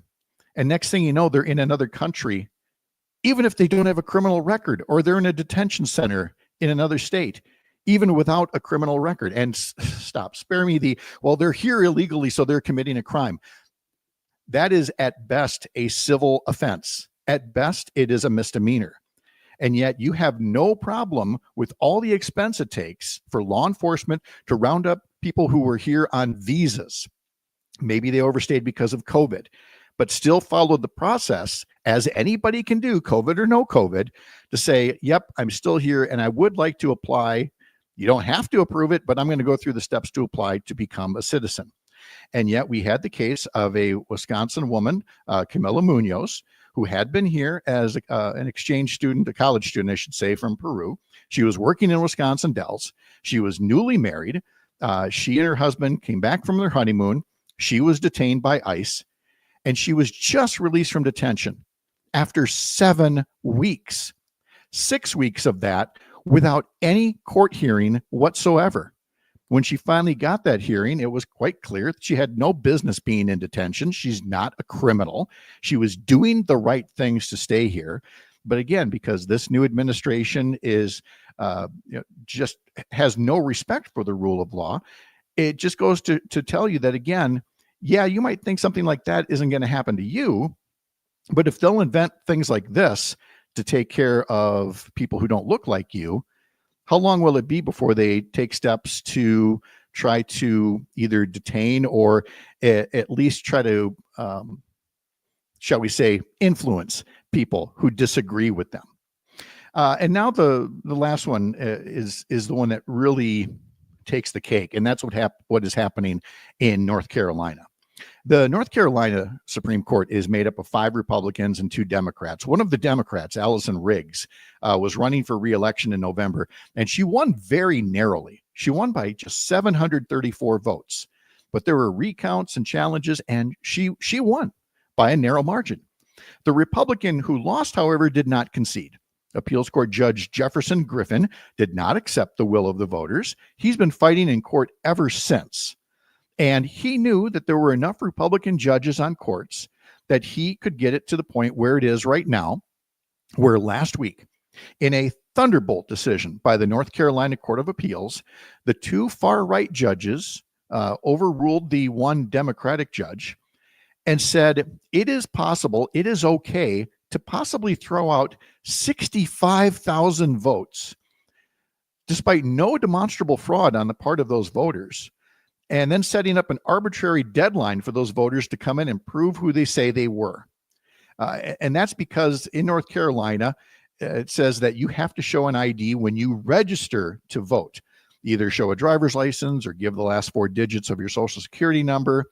And next thing you know, they're in another country, even if they don't have a criminal record, or they're in a detention center in another state, even without a criminal record. And spare me they're here illegally, so they're committing a crime. That is at best a civil offense. At best, it is a misdemeanor. And yet you have no problem with all the expense it takes for law enforcement to round up people who were here on visas. Maybe they overstayed because of COVID, but still followed the process as anybody can do, COVID or no COVID, to say, yep, I'm still here and I would like to apply. You don't have to approve it, but I'm going to go through the steps to apply to become a citizen. And yet we had the case of a Wisconsin woman, Camila Munoz, who had been here as an exchange student, a college student, I should say, from Peru. She was working in Wisconsin Dells. She was newly married. She and her husband came back from their honeymoon. She was detained by ICE, and she was just released from detention after 7 weeks, 6 weeks of that without any court hearing whatsoever. When she finally got that hearing, it was quite clear that she had no business being in detention. She's not a criminal. She was doing the right things to stay here. But again, because this new administration is just has no respect for the rule of law, it just goes to tell you that, again, yeah, you might think something like that isn't going to happen to you, but if they'll invent things like this to take care of people who don't look like you, how long will it be before they take steps to try to either detain or at least try to, shall we say, influence people who disagree with them? And now the last one is the one that really takes the cake, and that's what is happening in North Carolina. The North Carolina Supreme Court is made up of 5 Republicans and 2 Democrats. One of the Democrats, Allison Riggs, was running for re-election in November, and she won very narrowly. She won by just 734 votes, but there were recounts and challenges, and she won by a narrow margin. The Republican who lost, however, did not concede. Appeals Court Judge Jefferson Griffin did not accept the will of the voters. He's been fighting in court ever since. And he knew that there were enough Republican judges on courts that he could get it to the point where it is right now, where last week, in a thunderbolt decision by the North Carolina Court of Appeals, the 2 far-right judges overruled the one Democratic judge and said it is possible, it is okay to possibly throw out 65,000 votes, despite no demonstrable fraud on the part of those voters, and then setting up an arbitrary deadline for those voters to come in and prove who they say they were. And that's because in North Carolina, it says that you have to show an ID when you register to vote. Either show a driver's license or give the last 4 digits of your social security number.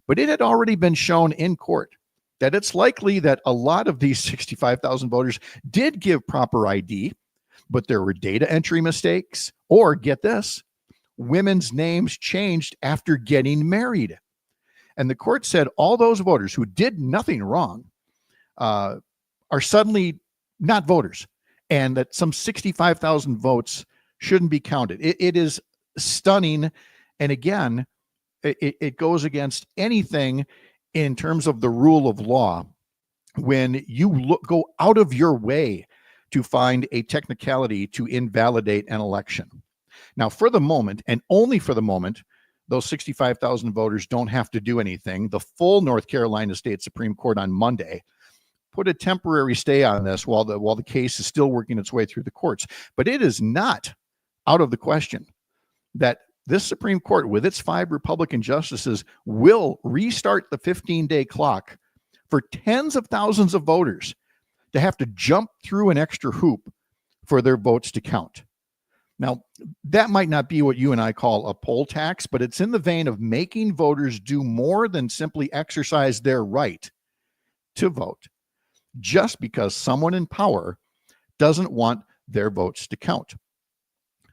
But it had already been shown in court that it's likely that a lot of these 65,000 voters did give proper ID, but there were data entry mistakes, or get this, women's names changed after getting married. And the court said all those voters who did nothing wrong are suddenly not voters, and that some 65,000 votes shouldn't be counted. It is stunning. And again, it goes against anything in terms of the rule of law when you go out of your way to find a technicality to invalidate an election. Now, for the moment, and only for the moment, those 65,000 voters don't have to do anything. The full North Carolina State Supreme Court on Monday put a temporary stay on this while the case is still working its way through the courts. But it is not out of the question that this Supreme Court, with its 5 Republican justices, will restart the 15-day clock for tens of thousands of voters to have to jump through an extra hoop for their votes to count. Now, that might not be what you and I call a poll tax, but it's in the vein of making voters do more than simply exercise their right to vote, just because someone in power doesn't want their votes to count.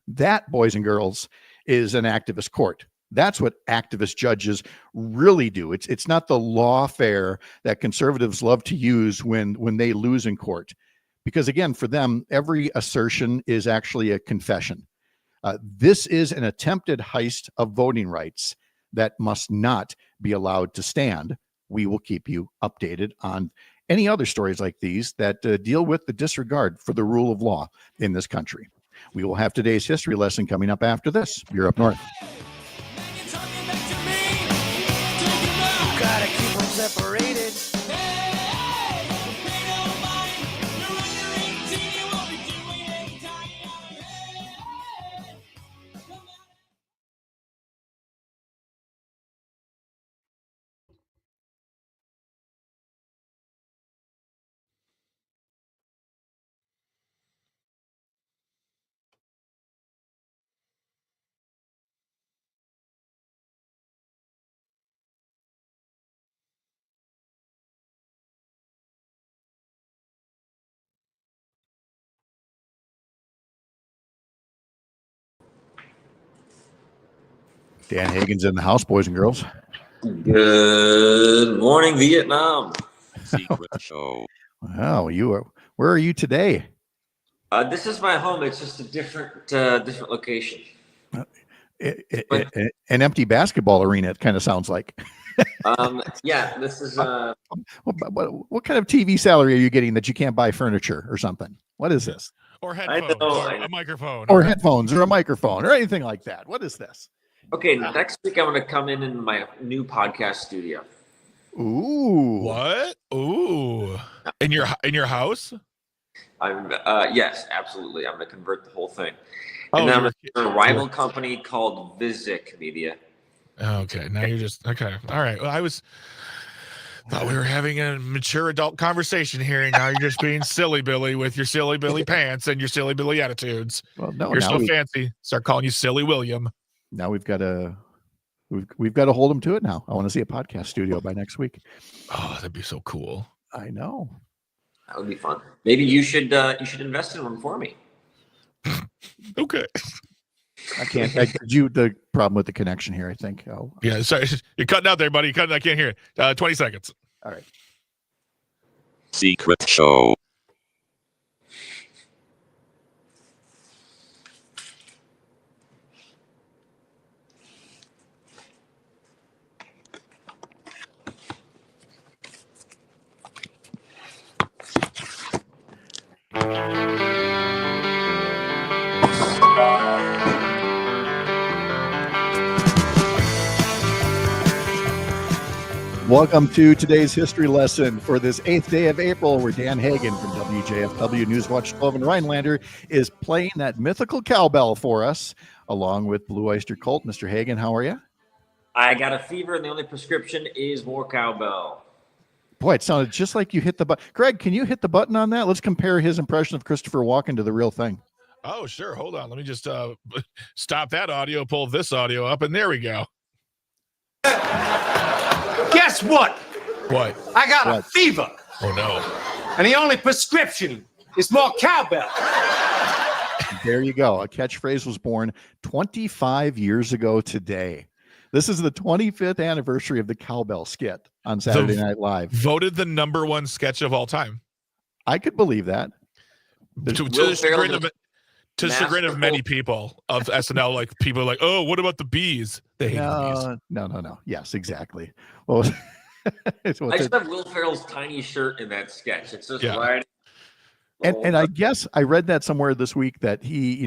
That, boys and girls, is an activist court. That's what activist judges really do. It's not the lawfare that conservatives love to use when they lose in court. Because again, for them, every assertion is actually a confession. This is an attempted heist of voting rights that must not be allowed to stand. We will keep you updated on any other stories like these that deal with the disregard for the rule of law in this country. We will have today's history lesson coming up after this. You're Up North. Gotta keep them separated. Dan Hagen's in the house, boys and girls. Good morning, Vietnam. Secret show. Wow, where are you today? This is my home. It's just a different location. An empty basketball arena, it kind of sounds like. Yeah, this is what kind of TV salary are you getting that you can't buy furniture or something? What is this? Or headphones, or a microphone, or headphones, or a microphone, or anything like that. What is this? Okay, next week I'm going to come in my new podcast studio. Ooh. What? Ooh. In your house? I'm yes, absolutely. I'm going to convert the whole thing. Oh, And then I'm a rival company called Vizic Media. Okay, now you're just okay. All right. Well, thought we were having a mature adult conversation here, and now you're just being silly Billy with your silly Billy pants and your silly Billy attitudes. Well, no, you're so fancy. Start calling you Silly William. Now we've got to hold them to it. Now I want to see a podcast studio by next week. Oh, that'd be so cool. I know. That would be fun. Maybe you should invest in one for me. Okay. I can't. The problem with the connection here, I think. Oh, yeah. Sorry, you're cutting out there, buddy. You're cutting. I can't hear it. 20 seconds. All right. Secret show. Welcome to today's history lesson for this 8th day of April, where Dan Hagen from WJFW Newswatch 12 in Rhinelander is playing that mythical cowbell for us, along with Blue Oyster Cult. Mr. Hagen, how are you? I got a fever, and the only prescription is more cowbell. Boy, it sounded just like you hit the button. Greg, can you hit the button on that? Let's compare his impression of Christopher Walken to the real thing. Oh, sure. Hold on. Let me just stop that audio, pull this audio up, and there we go. Guess what? What? I got a fever. Oh, no. And the only prescription is more cowbell. There you go. A catchphrase was born 25 years ago today. This is the 25th anniversary of the cowbell skit on Saturday Night Live. Voted the #1 sketch of all time. I could believe that. To the chagrin of many people of SNL, like people are like, oh, what about the bees? They hate the bees. No. Yes, exactly. Well, I just have Will Ferrell's tiny shirt in that sketch. It's just right. And I guess I read that somewhere this week that he,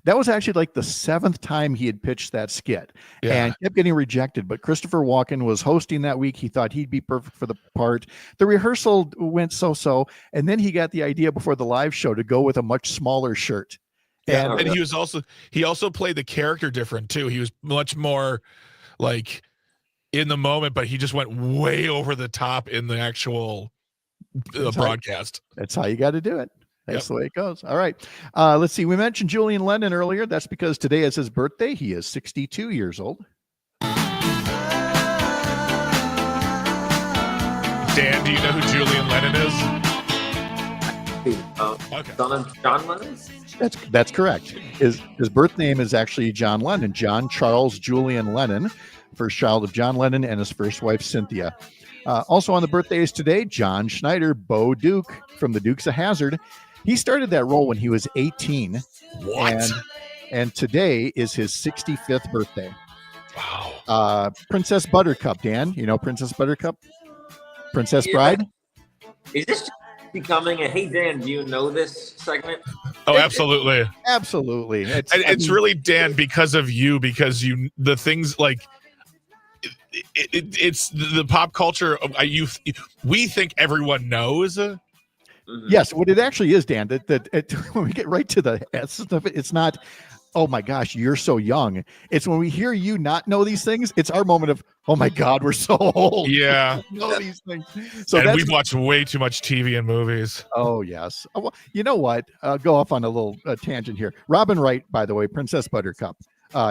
that was actually like the 7th time he had pitched that skit and kept getting rejected. But Christopher Walken was hosting that week. He thought he'd be perfect for the part. The rehearsal went so, and then he got the idea before the live show to go with a much smaller shirt. And he also played the character different too. He was much more like in the moment, but he just went way over the top in the actual broadcast. That's how you got to do it. That's the way it goes. All right. Let's see. We mentioned Julian Lennon earlier. That's because today is his birthday. He is 62 years old. Dan, do you know who Julian Lennon is? Okay. Son of John Lennon? That's correct. His birth name is actually John Lennon, John Charles Julian Lennon, first child of John Lennon and his first wife, Cynthia. Also on the birthdays today, John Schneider, Bo Duke from the Dukes of Hazzard. He started that role when he was 18. What? And today is his 65th birthday. Wow. Princess Buttercup, Dan. You know Princess Buttercup? Princess Bride? Is this becoming a "Hey Dan, do you know this" segment? Oh, absolutely. Absolutely. It's really, Dan, because of you, because the things like it's the pop culture. We think everyone knows. Yes, what it actually is, Dan, that when we get right to the essence of it, it's not, oh my gosh, you're so young. It's when we hear you not know these things, it's our moment of, oh my God, we're so old. Yeah. We know these things. So and we've watched way too much TV and movies. Oh, yes. Well, you know what? I'll go off on a little tangent here. Robin Wright, by the way, Princess Buttercup,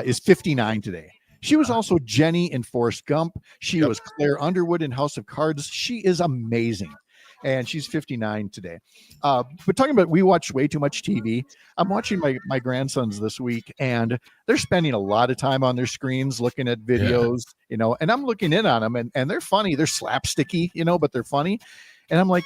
is 59 today. She was also Jenny in Forrest Gump. She was Claire Underwood in House of Cards. She is amazing. and she's 59 today. But talking about, we watch way too much TV. I'm watching my grandsons this week, and they're spending a lot of time on their screens looking at videos, and I'm looking in on them, and they're funny. They're slapsticky, but they're funny. And I'm like,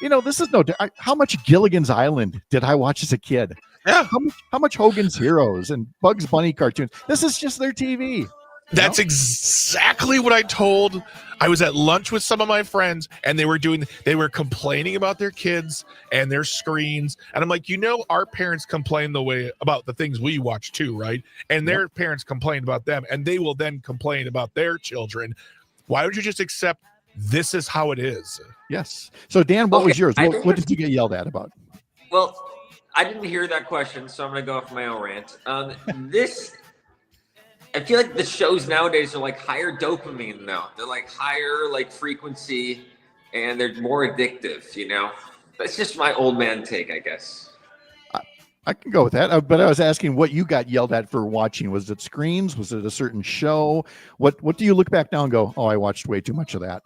this is how much Gilligan's Island did I watch as a kid? Yeah. How much Hogan's Heroes and Bugs Bunny cartoons? This is just their TV. That's exactly what I told. I was at lunch with some of my friends, and they were complaining about their kids and their screens. And I'm like, our parents complain about the things we watch too, right? And their parents complain about them, and they will then complain about their children. Why don't you just accept this is how it is? Yes. So Dan, what was yours? What did you get yelled at about? Well, I didn't hear that question, so I'm going to go off my own rant. I feel like the shows nowadays are like higher dopamine now. They're like higher frequency, and they're more addictive, That's just my old man take, I guess. I can go with that. But I was asking what you got yelled at for watching. Was it screens? Was it a certain show? What do you look back now and go, oh, I watched way too much of that?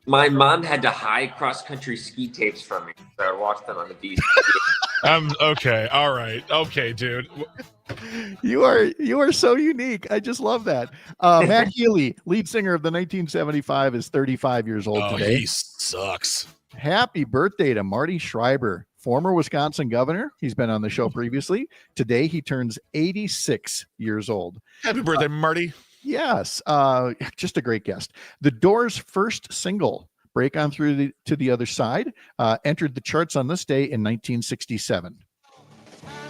My mom had to hide cross-country ski tapes from me, so I watched them on the beach. Okay. All right. Okay, dude. You are so unique. I just love that. Matt Healy, lead singer of the 1975, is 35 years old today. He sucks. Happy birthday to Marty Schreiber, former Wisconsin governor. He's been on the show previously. Today he turns 86 years old. Happy birthday, Marty. Yes, just a great guest. The Doors' first single, Break On Through to the Other Side, entered the charts on this day in 1967.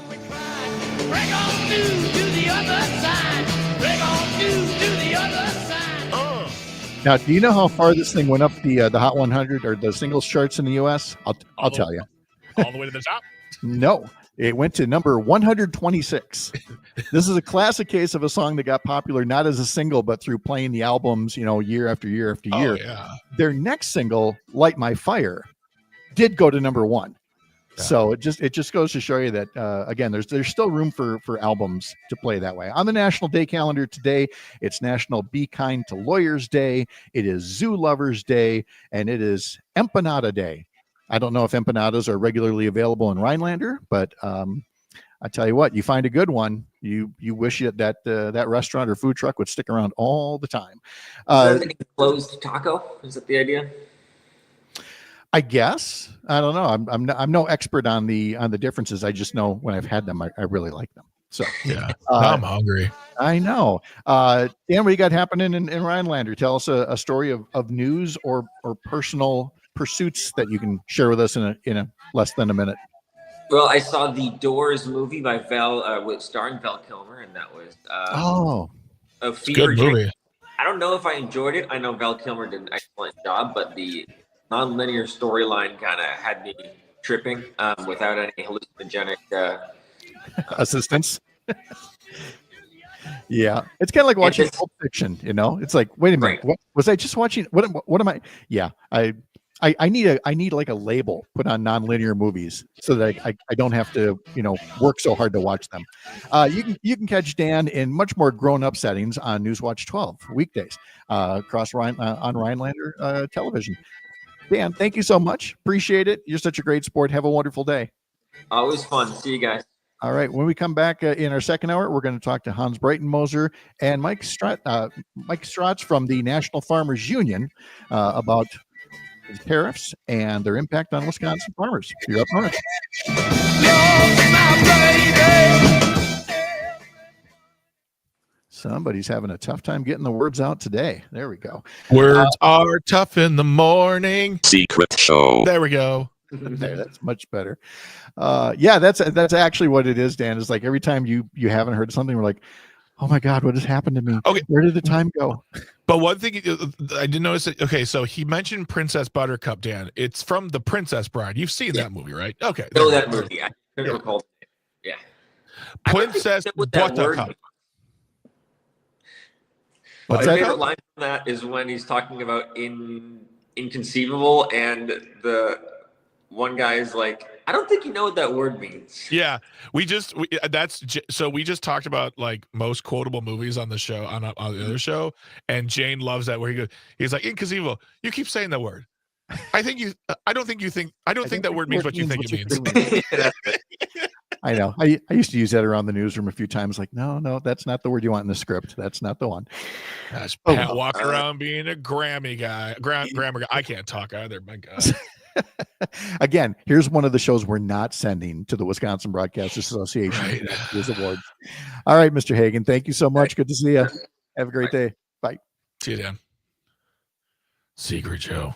Break on through to the other side. Break on through to the other side. Now, do you know how far this thing went up the Hot 100 or the singles charts in the U.S.? I'll tell you. All the way to the top? No, it went to number 126. This is a classic case of a song that got popular not as a single, but through playing the albums, year after year after year. Yeah. Their next single, Light My Fire, did go to number 1. Yeah. So it just goes to show you that again, there's still room for albums to play that way. On the National Day calendar today, it's National Be Kind to Lawyers Day, it is Zoo Lovers Day, and it is Empanada Day. I don't know if empanadas are regularly available in Rhinelander, but I tell you what, you find a good one, you wish that restaurant or food truck would stick around all the time. Is that an enclosed taco? Is that the idea? I guess. I don't know. I'm no expert on the differences. I just know when I've had them, I really like them. So yeah, I'm hungry. I know. Dan, what you got happening in Rhinelander? Tell us a story of news or personal pursuits that you can share with us in a less than a minute. Well, I saw the Doors movie by starring Val Kilmer, and that was a good movie. I don't know if I enjoyed it. I know Val Kilmer did an excellent job, but the non-linear storyline kind of had me tripping without any hallucinogenic assistance. Yeah, it's kind of like watching Pulp Fiction. It's like, wait a minute, what was I just watching? What am I? Yeah, I need like a label put on non-linear movies so that I don't have to work so hard to watch them. You can catch Dan in much more grown-up settings on Newswatch 12 weekdays across on Rhinelander television. Dan, thank you so much. Appreciate it. You're such a great sport. Have a wonderful day. Always fun. See you guys. All right. When we come back in our second hour, we're going to talk to Hans Breitenmoser and Mike Stratz from the National Farmers Union about tariffs and their impact on Wisconsin farmers. You're up north. Somebody's having a tough time getting the words out today. There we go. Words are tough in the morning. Secret show. There we go. There, that's much better. Yeah, that's actually what it is, Dan. Is like every time you haven't heard something, we're like, oh my God, what has happened to me? Okay, where did the time go? But one thing I didn't notice. Okay, so he mentioned Princess Buttercup, Dan. It's from The Princess Bride. You've seen that movie, right? Okay. I know that movie. I couldn't recall. Yeah. Princess Buttercup. My favorite line from that is when he's talking about inconceivable, and the one guy is like, I don't think you know what that word means. Yeah, we just talked about like most quotable movies on the show on the other show, and Jane loves that where he's like, inconceivable. You keep saying that word. I think you. I don't think you think. I don't think that word means what you think it means. I know. I used to use that around the newsroom a few times. Like, no, that's not the word you want in the script. That's not the one. That's Oh, Pat well. walking around being a Grammy guy, grammar guy. I can't talk either. My God. Again, here's one of the shows we're not sending to the Wisconsin Broadcasters Association Right. for next year's awards. All right, Mr. Hagan, thank you so much. Good to see you. Have a great day. Bye. See you, Dan. Secret Joe.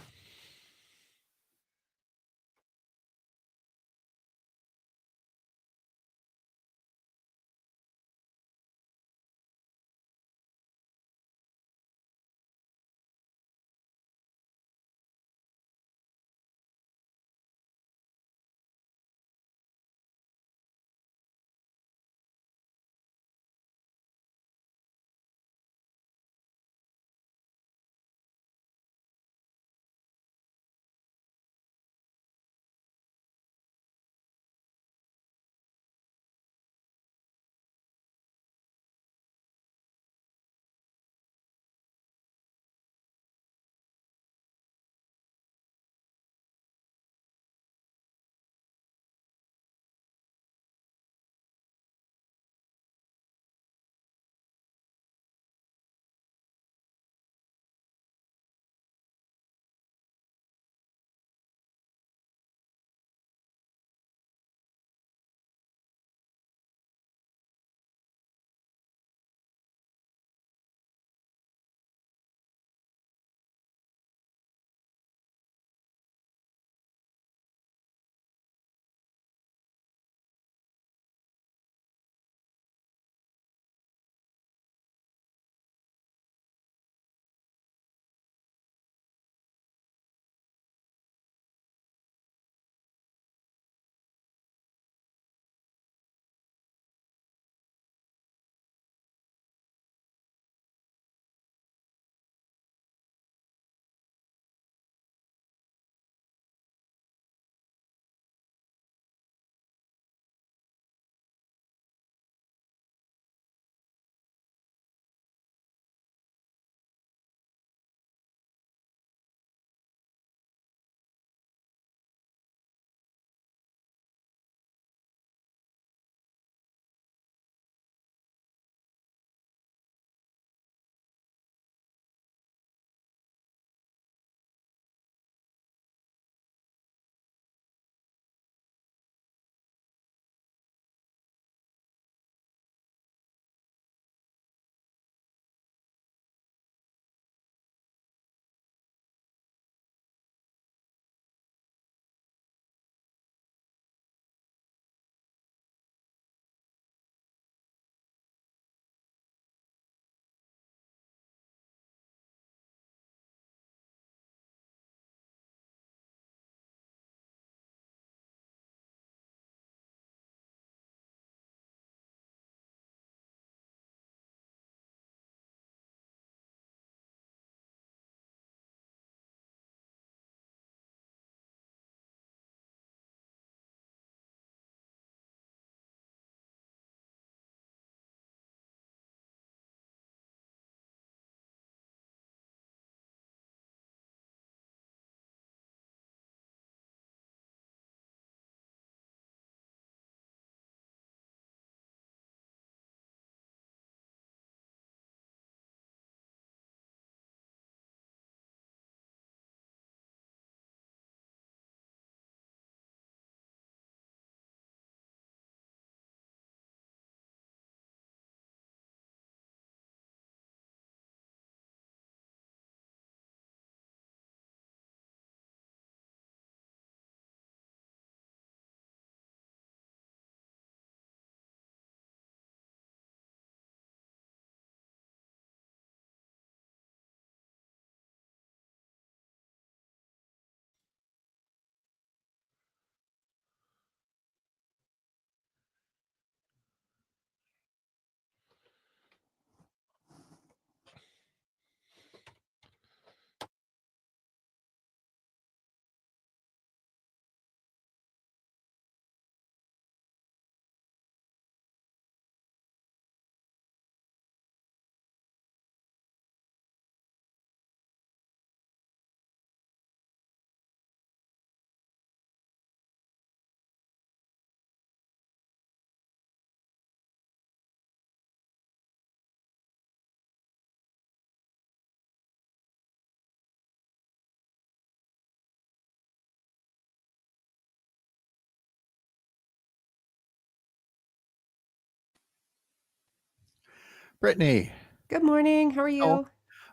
Brittany. Good morning. How are you?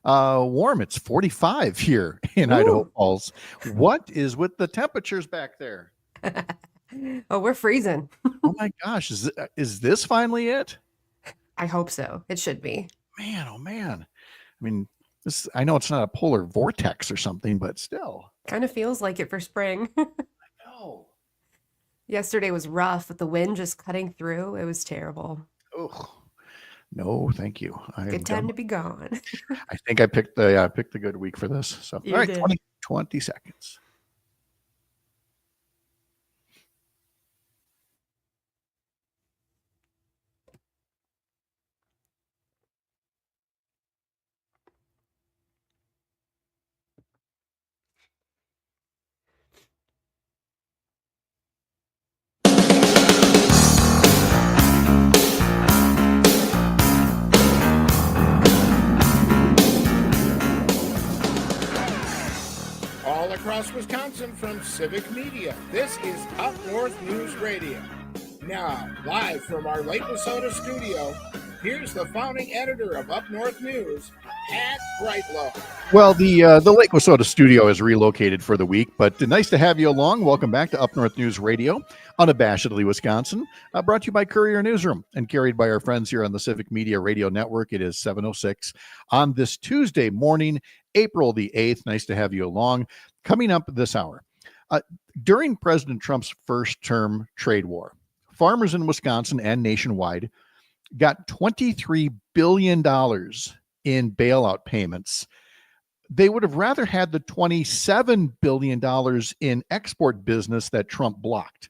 Warm. It's 45 here in Idaho Falls. What is with the temperatures back there? Oh, we're freezing. Oh my gosh. Is this finally it? I hope so. It should be. Man, oh man. I mean, I know it's not a polar vortex or something, but still. Kind of feels like it for spring. No. Yesterday was rough with the wind just cutting through. It was terrible. Oh, no, thank you. Good time to be gone. I think I picked the good week for this. So, You all right, did. 20 seconds. All across Wisconsin from Civic Media, this is Up North News Radio. Now, live from our Lake Minnesota studio, here's the founding editor of Up North News, Pat Brightlow. Well, the Lake Minnesota studio is relocated for the week, but nice to have you along. Welcome back to Up North News Radio, unabashedly Wisconsin, brought to you by Courier Newsroom and carried by our friends here on the Civic Media Radio Network. It is 7:06 on this Tuesday morning, April the 8th. Nice to have you along. Coming up this hour, during President Trump's first term trade war, farmers in Wisconsin and nationwide got $23 billion in bailout payments. They would have rather had the $27 billion in export business that Trump blocked.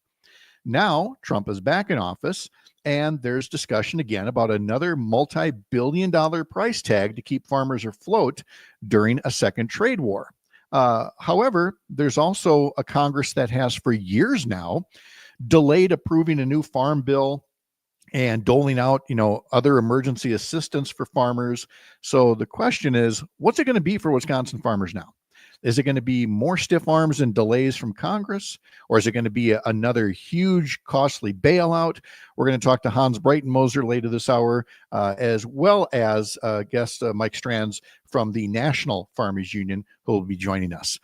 Now, Trump is back in office, and there's discussion again about another multi-billion-dollar price tag to keep farmers afloat during a second trade war. However, there's also a Congress that has for years now delayed approving a new farm bill and doling out, other emergency assistance for farmers. So the question is, what's it going to be for Wisconsin farmers now? Is it going to be more stiff arms and delays from Congress, or is it going to be another huge, costly bailout? We're going to talk to Hans Breitenmoser later this hour, as well as guest Mike Strands from the National Farmers Union, who will be joining us.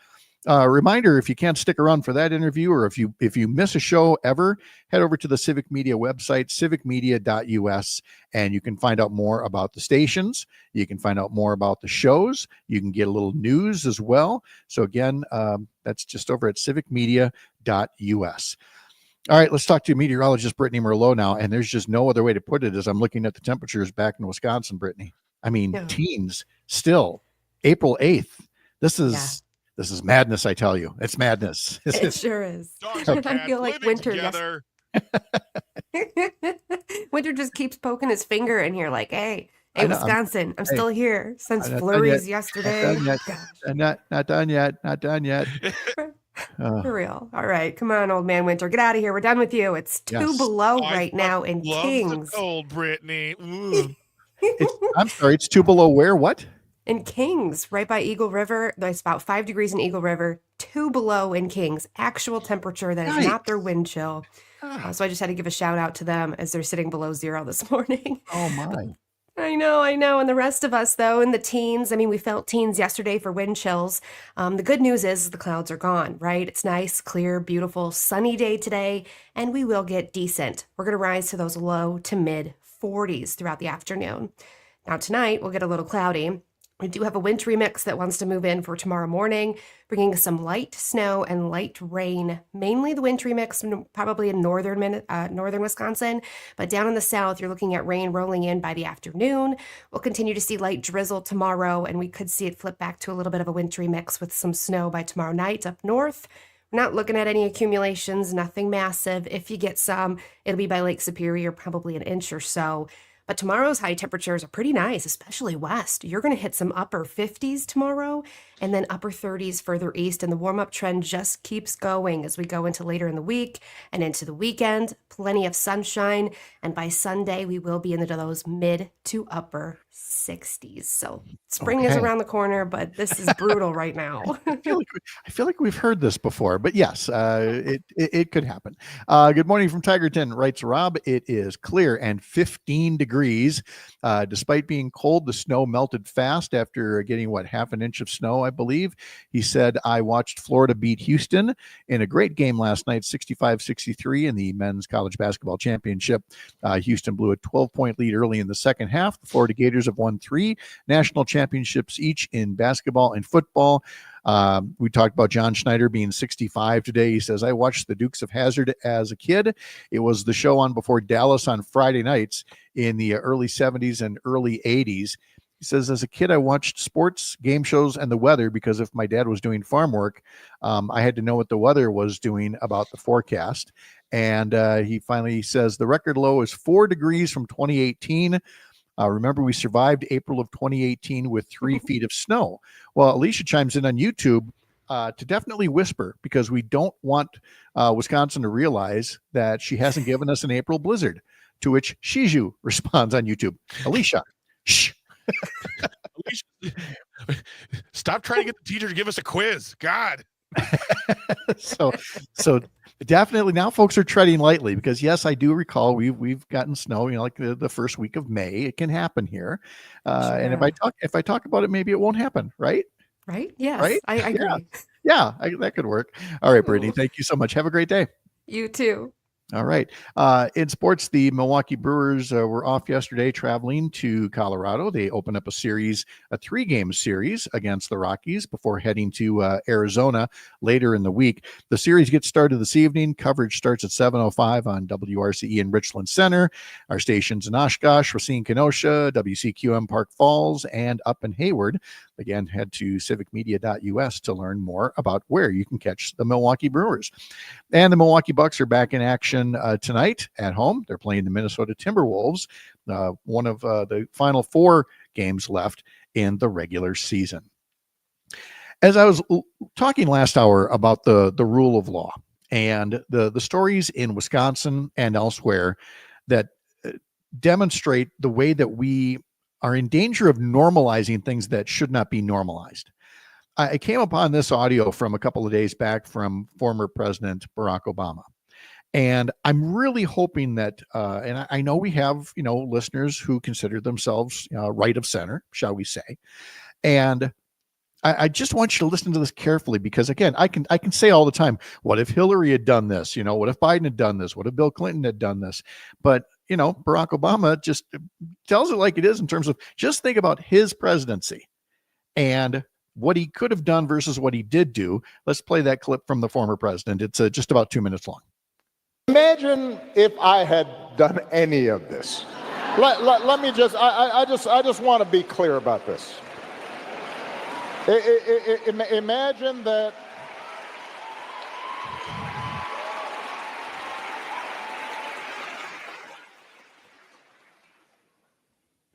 Reminder, if you can't stick around for that interview, or if you miss a show ever, head over to the Civic Media website, civicmedia.us, and you can find out more about the stations. You can find out more about the shows. You can get a little news as well. So again, that's just over at civicmedia.us. All right, let's talk to meteorologist Brittany Merlot now. And there's just no other way to put it as I'm looking at the temperatures back in Wisconsin, Brittany. I mean, teens still, April 8th. This is madness, I tell you. It's madness. It sure is. I feel like winter. Winter just keeps poking his finger in here like, hey, Wisconsin, I'm still here since flurries yesterday. Not done yet. For real. All right. Come on, old man Winter. Get out of here. We're done with you. It's 2 below right now in Kings. The cold, Brittany. I'm sorry. It's 2 below where? What? In Kings, right by Eagle River. There's about 5 degrees in Eagle River, 2 below in Kings. Actual temperature. That is not their wind chill. So I just had to give a shout out to them as they're sitting below zero this morning. Oh, my. I know. And the rest of us, though, in the teens, we felt teens yesterday for wind chills. The good news is the clouds are gone, right? It's nice, clear, beautiful, sunny day today, and we will get decent. We're going to rise to those low to mid 40s throughout the afternoon. Now, tonight, we'll get a little cloudy. We do have a wintry mix that wants to move in for tomorrow morning, bringing some light snow and light rain, mainly the wintry mix, probably in northern Wisconsin. But down in the south, you're looking at rain rolling in by the afternoon. We'll continue to see light drizzle tomorrow, and we could see it flip back to a little bit of a wintry mix with some snow by tomorrow night up north. We're not looking at any accumulations, nothing massive. If you get some, it'll be by Lake Superior, probably an inch or so. But tomorrow's high temperatures are pretty nice, especially west. You're going to hit some upper 50s tomorrow and then upper 30s further east. And the warm-up trend just keeps going as we go into later in the week and into the weekend. Plenty of sunshine. And by Sunday, we will be into those mid to upper 60s. So spring is around the corner, but this is brutal right now. I feel like we've heard this before, but yes, it could happen. Good morning from Tigerton, writes Rob. It is clear and 15 degrees degrees. Despite being cold, the snow melted fast after getting, half an inch of snow, I believe. He said, I watched Florida beat Houston in a great game last night, 65-63 in the men's college basketball championship. Houston blew a 12-point lead early in the second half. The Florida Gators have won 3 national championships each in basketball and football. We talked about John Schneider being 65 today. He says, I watched the Dukes of Hazzard as a kid. It was the show on before Dallas on Friday nights in the early 70s and early 80s. He says, as a kid, I watched sports, game shows, and the weather because if my dad was doing farm work, I had to know what the weather was doing about the forecast. And he finally says, the record low is 4 degrees from 2018. Remember, we survived April of 2018 with 3 feet of snow. Well, Alicia chimes in on YouTube to definitely whisper because we don't want Wisconsin to realize that she hasn't given us an April blizzard, to which Shiju responds on YouTube. Alicia, shh. Alicia, stop trying to get the teacher to give us a quiz. God. so definitely now folks are treading lightly because yes, I do recall we've gotten snow, like the first week of May. It can happen here. And if I talk about it, maybe it won't happen. Right. Yes. Right? I agree. Yeah. That could work. All right, Brittany, thank you so much. Have a great day. You too. All right. In sports, the Milwaukee Brewers were off yesterday traveling to Colorado. They opened up a 3-game series against the Rockies before heading to Arizona later in the week. The series gets started this evening. Coverage starts at 7:05 on WRCE in Richland Center. Our stations in Oshkosh, Racine, Kenosha, WCQM Park Falls, and up in Hayward. Again, head to civicmedia.us to learn more about where you can catch the Milwaukee Brewers. And the Milwaukee Bucks are back in action tonight at home. They're playing the Minnesota Timberwolves, one of the final 4 games left in the regular season. As I was talking last hour about the rule of law and the stories in Wisconsin and elsewhere that demonstrate the way that we are in danger of normalizing things that should not be normalized. I came upon this audio from a couple of days back from former President Barack Obama. And I'm really hoping that, and I know we have, listeners who consider themselves right of center, shall we say. And I just want you to listen to this carefully because, again, I can say all the time, what if Hillary had done this? What if Biden had done this? What if Bill Clinton had done this? But, Barack Obama just tells it like it is in terms of just think about his presidency and what he could have done versus what he did do. Let's play that clip from the former president. It's just about 2 minutes long. Imagine if I had done any of this. Let me just, I just want to be clear about this. Imagine that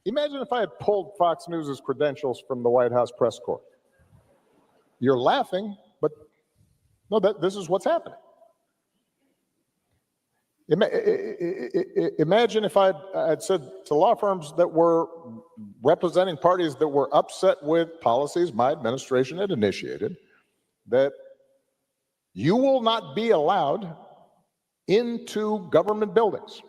imagine if I had pulled Fox News' credentials from the White House press corps. You're laughing, but no, this is what's happening. Imagine if I'd said to law firms that were representing parties that were upset with policies my administration had initiated, that you will not be allowed into government buildings.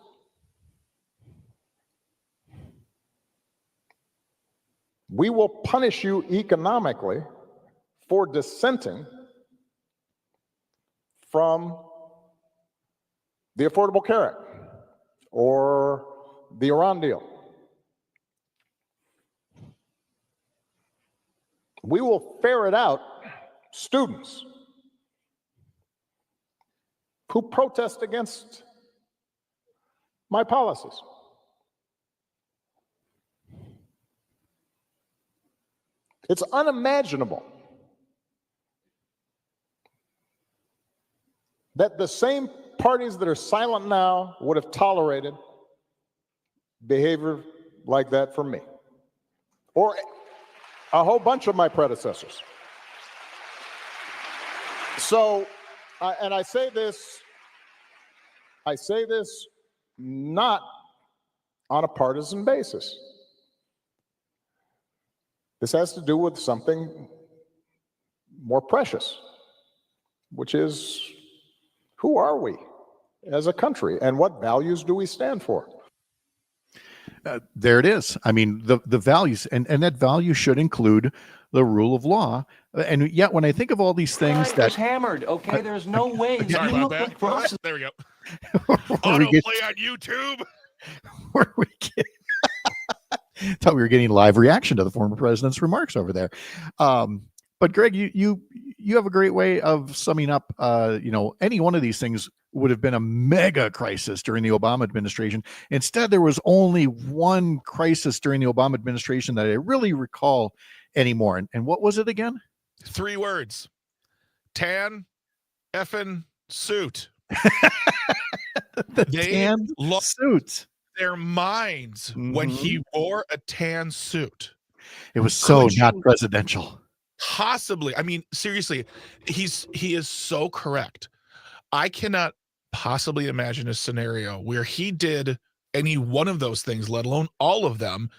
We will punish you economically for dissenting from the Affordable Care Act or the Iran deal. We will ferret out students who protest against my policies. It's unimaginable that the same parties that are silent now would have tolerated behavior like that from me or a whole bunch of my predecessors. So, and I say this not on a partisan basis. This has to do with something more precious, which is, who are we as a country and what values do we stand for? There it is. I mean, the values, and that value should include the rule of law. And yet, when I think of all these things Client was that hammered. Okay, there's no way. Sorry You about look that. like Frost. There we go. where we get, Autoplay on YouTube. where we get, thought we were getting live reaction to the former president's remarks over there. But Greg, you have a great way of summing up. Any one of these things would have been a mega crisis during the Obama administration. Instead, there was only one crisis during the Obama administration that I really recall anymore. And what was it again? 3 words: tan effing suit. The They tan lost suit. their minds when he wore a tan suit. It was so Could not you presidential. possibly, I mean, seriously, he is so correct. I cannot possibly imagine a scenario where he did any one of those things, let alone all of them,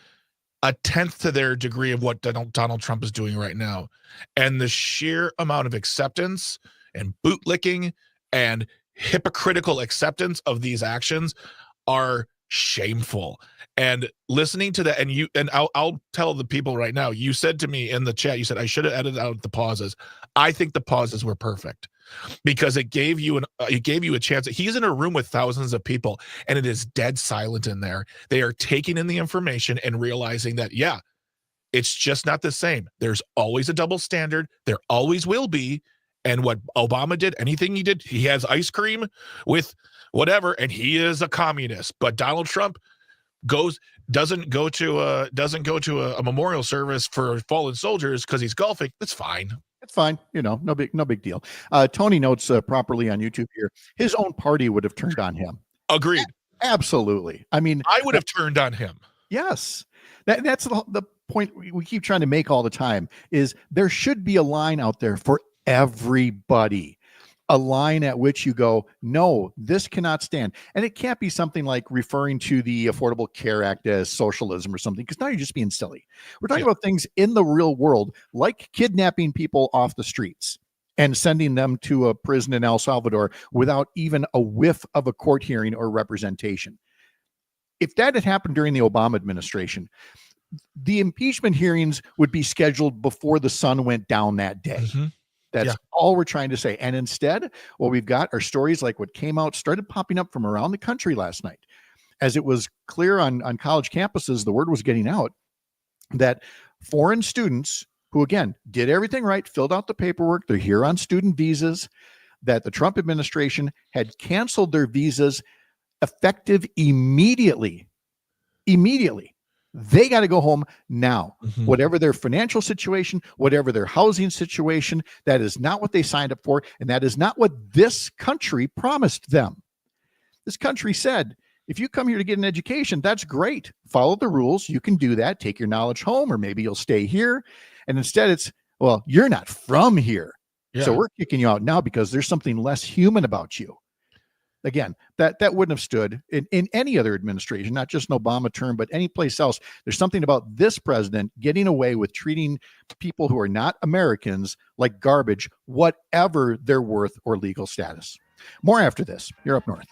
a tenth to their degree of what Donald Trump is doing right now. And the sheer amount of acceptance and bootlicking and hypocritical acceptance of these actions are shameful. And listening to that, and I'll tell the people right now, you said to me in the chat, you said I should have edited out the pauses. I think the pauses were perfect, because it gave you a chance. He's in a room with thousands of people and it is dead silent in there. They are taking in the information and realizing that, yeah, it's just not the same. There's always a double standard. There always will be. And what Obama did, anything he did, he has ice cream with whatever, and he is a communist. But Donald Trump doesn't go to a memorial service for fallen soldiers because he's golfing. That's fine. It's fine. No big deal. Tony notes properly on YouTube here. His own party would have turned on him. Agreed. Absolutely. I mean, I would have turned on him. Yes. That's the point we keep trying to make all the time, is there should be a line out there for everybody. A line at which you go, no, this cannot stand. And it can't be something like referring to the Affordable Care Act as socialism or something, because now you're just being silly. We're talking about things in the real world, like kidnapping people off the streets and sending them to a prison in El Salvador without even a whiff of a court hearing or representation. If that had happened during the Obama administration, the impeachment hearings would be scheduled before the sun went down that day. Mm-hmm. That's all we're trying to say. And instead, what we've got are stories like what started popping up from around the country last night. As it was clear on college campuses, the word was getting out that foreign students who, again, did everything right, filled out the paperwork, they're here on student visas, that the Trump administration had canceled their visas effective immediately. They got to go home now. Mm-hmm. Whatever their financial situation, whatever their housing situation, that is not what they signed up for. And that is not what this country promised them. This country said, if you come here to get an education, that's great. Follow the rules. You can do that. Take your knowledge home, or maybe you'll stay here. And instead it's, well, you're not from here. Yeah. So we're kicking you out now because there's something less human about you. Again, that wouldn't have stood in any other administration, not just an Obama term, but any place else. There's something about this president getting away with treating people who are not Americans like garbage, whatever their worth or legal status. More after this. You're Up North.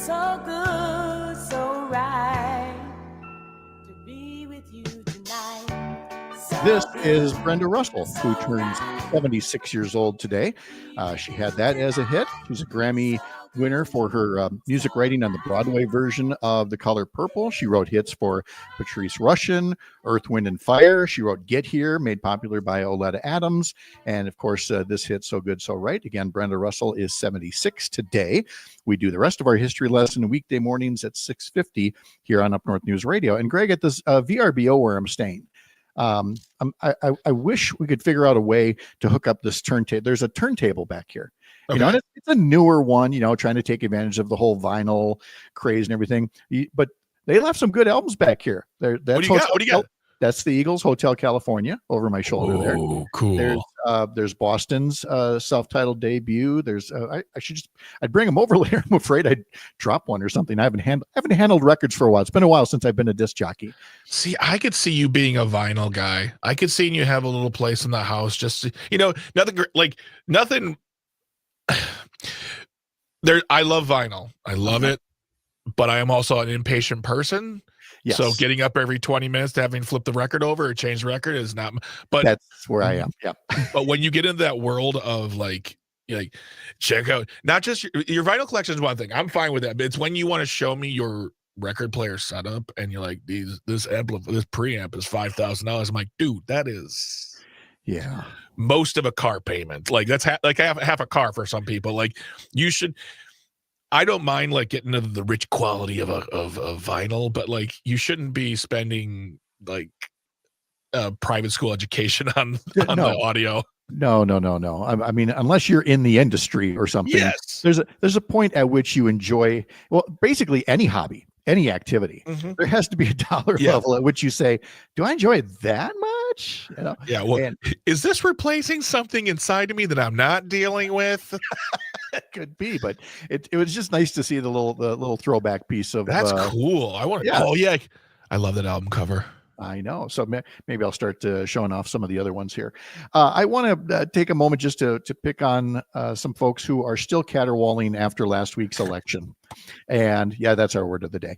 so good, so right to be with you tonight. This is Brenda Russell, who turns 76 years old today. She had that as a hit. She's a Grammy winner for her music writing on the Broadway version of The Color Purple. She wrote hits for Patrice Rushen, Earth, Wind, and Fire. She wrote Get Here, made popular by Oleta Adams. And of course, this hit, So Good, So Right. Again, Brenda Russell is 76 today. We do the rest of our history lesson weekday mornings at 6:50 here on Up North News Radio. And Greg, at this VRBO where I'm staying, I wish we could figure out a way to hook up this turntable. There's a turntable back here. Okay. And it's a newer one, trying to take advantage of the whole vinyl craze and everything. But they left some good albums back here. What do you got? What do you got? That's the Eagles, Hotel California, over my shoulder there. Oh, cool. There's Boston's self-titled debut. There's I'd bring them over later. I'm afraid I'd drop one or something. I haven't handled records for a while. It's been a while since I've been a disc jockey. See, I could see you being a vinyl guy. I could see you have a little place in the house, just nothing. I love vinyl. I love it, but I am also an impatient person. Yes. So getting up every 20 minutes to having flip the record over or change the record is not. But that's where I am. Yeah. But when you get into that world of check out not just your vinyl collection is one thing. I'm fine with that, but it's when you want to show me your record player setup and you're like, this preamp is $5,000. I'm like, dude, that is most of a car payment. Like that's half a car for some people. Like you should. I don't mind getting into the rich quality of vinyl, but you shouldn't be spending private school education on the audio. No. I mean, unless you're in the industry or something, yes. There's a point at which you enjoy, basically any hobby, any activity. Mm-hmm. There has to be a dollar level at which you say, do I enjoy it that much? Yeah. Well, is this replacing something inside of me that I'm not dealing with? It could be, but it was just nice to see the little throwback piece of that's cool. I want to. Oh yeah, I love that album cover. I know. So maybe I'll start showing off some of the other ones here. I want to take a moment just to pick on some folks who are still caterwauling after last week's election, and that's our word of the day.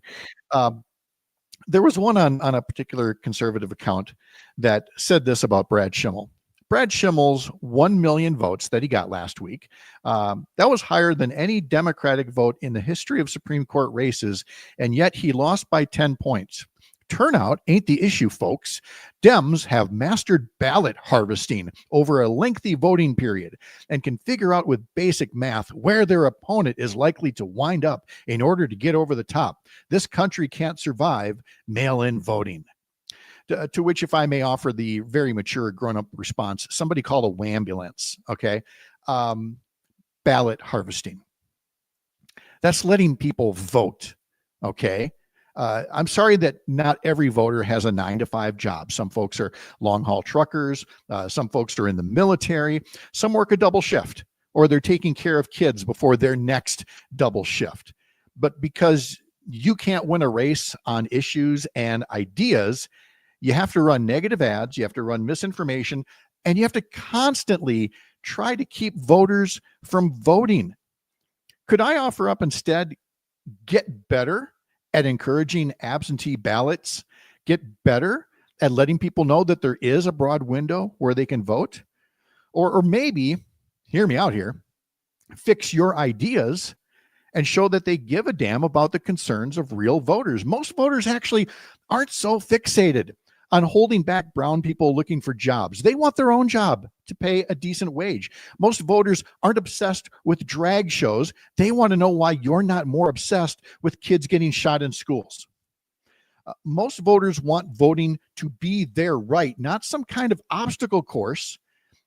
There was one on a particular conservative account that said this about Brad Schimmel. Brad Schimmel's 1 million votes that he got last week, that was higher than any Democratic vote in the history of Supreme Court races, and yet he lost by 10 points. Turnout ain't the issue, folks. Dems have mastered ballot harvesting over a lengthy voting period and can figure out with basic math where their opponent is likely to wind up in order to get over the top. This country can't survive mail-in voting. To which, if I may offer the very mature grown-up response, somebody call a wambulance, okay? Ballot harvesting. That's letting people vote, okay? I'm sorry that not every voter has a 9-to-5 job. Some folks are long-haul truckers. Some folks are in the military. Some work a double shift, or they're taking care of kids before their next double shift. But because you can't win a race on issues and ideas, you have to run negative ads, you have to run misinformation, and you have to constantly try to keep voters from voting. Could I offer up instead, get better at encouraging absentee ballots, get better at letting people know that there is a broad window where they can vote? Or maybe, hear me out here, fix your ideas and show that they give a damn about the concerns of real voters. Most voters actually aren't so fixated on holding back brown people looking for jobs. They want their own job to pay a decent wage. Most voters aren't obsessed with drag shows. They want to know why you're not more obsessed with kids getting shot in schools. Most voters want voting to be their right, not some kind of obstacle course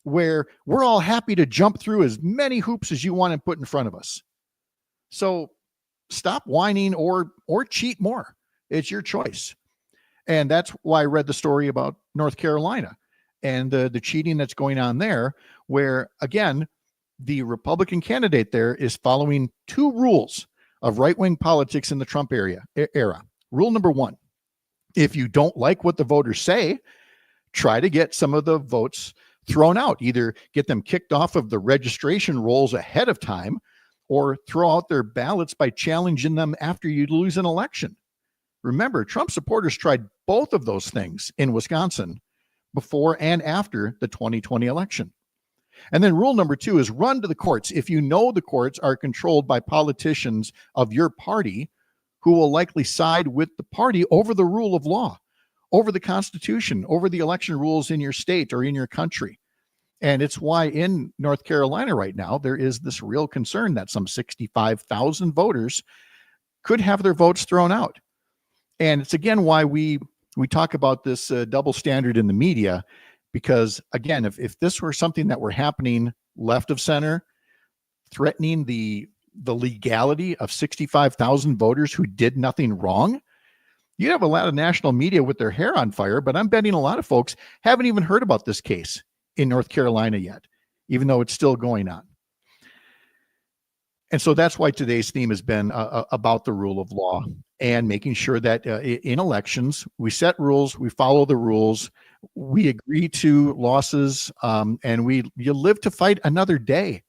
where we're all happy to jump through as many hoops as you want to put in front of us. So stop whining or cheat more. It's your choice. And that's why I read the story about North Carolina and the cheating that's going on there, where, again, the Republican candidate there is following two rules of right-wing politics in the Trump era. Rule number one, if you don't like what the voters say, try to get some of the votes thrown out. Either get them kicked off of the registration rolls ahead of time, or throw out their ballots by challenging them after you lose an election. Remember, Trump supporters tried both of those things in Wisconsin before and after the 2020 election. And then rule number 2 is run to the courts. If you know the courts are controlled by politicians of your party who will likely side with the party over the rule of law, over the Constitution, over the election rules in your state or in your country. And it's why in North Carolina right now, there is this real concern that some 65,000 voters could have their votes thrown out. And it's again why we talk about this double standard in the media, because again, if this were something that were happening left of center, threatening the legality of 65,000 voters who did nothing wrong, you'd have a lot of national media with their hair on fire. But I'm betting a lot of folks haven't even heard about this case in North Carolina yet, even though it's still going on. And so that's why today's theme has been about the rule of law and making sure that in elections, we set rules, we follow the rules, we agree to losses, and you live to fight another day.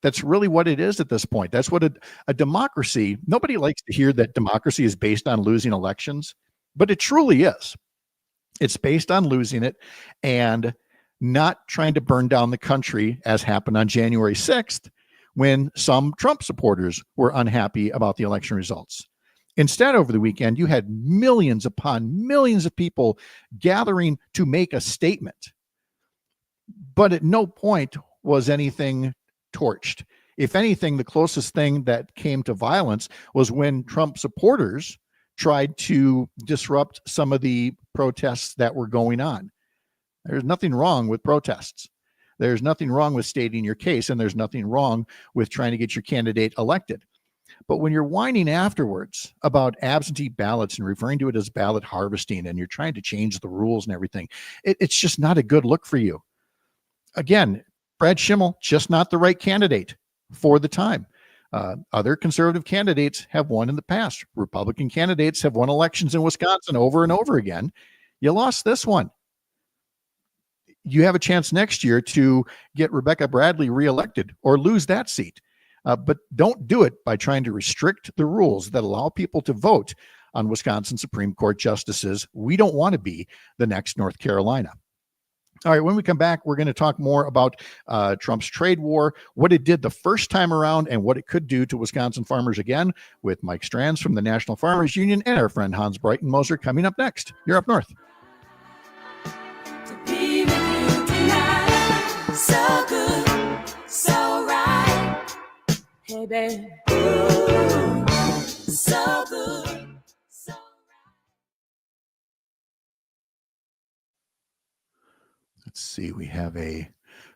That's really what it is at this point. That's what a democracy, nobody likes to hear that democracy is based on losing elections, but it truly is. It's based on losing it and not trying to burn down the country, as happened on January 6th, when some Trump supporters were unhappy about the election results. Instead, over the weekend, you had millions upon millions of people gathering to make a statement. But at no point was anything torched. If anything, the closest thing that came to violence was when Trump supporters tried to disrupt some of the protests that were going on. There's nothing wrong with protests. There's nothing wrong with stating your case, and there's nothing wrong with trying to get your candidate elected. But when you're whining afterwards about absentee ballots and referring to it as ballot harvesting, and you're trying to change the rules and everything, it's just not a good look for you. Again, Brad Schimmel, just not the right candidate for the time. Other conservative candidates have won in the past. Republican candidates have won elections in Wisconsin over and over again. You lost this one. You have a chance next year to get Rebecca Bradley reelected or lose that seat. But don't do it by trying to restrict the rules that allow people to vote on Wisconsin Supreme Court justices. We don't want to be the next North Carolina. All right, when we come back, we're going to talk more about Trump's trade war, what it did the first time around, and what it could do to Wisconsin farmers again, with Mike Strands from the National Farmers Union and our friend Hans Breitenmoser coming up next. You're Up North. So good, so right. Hey, babe. Ooh, so good, so right. Let's see. We have a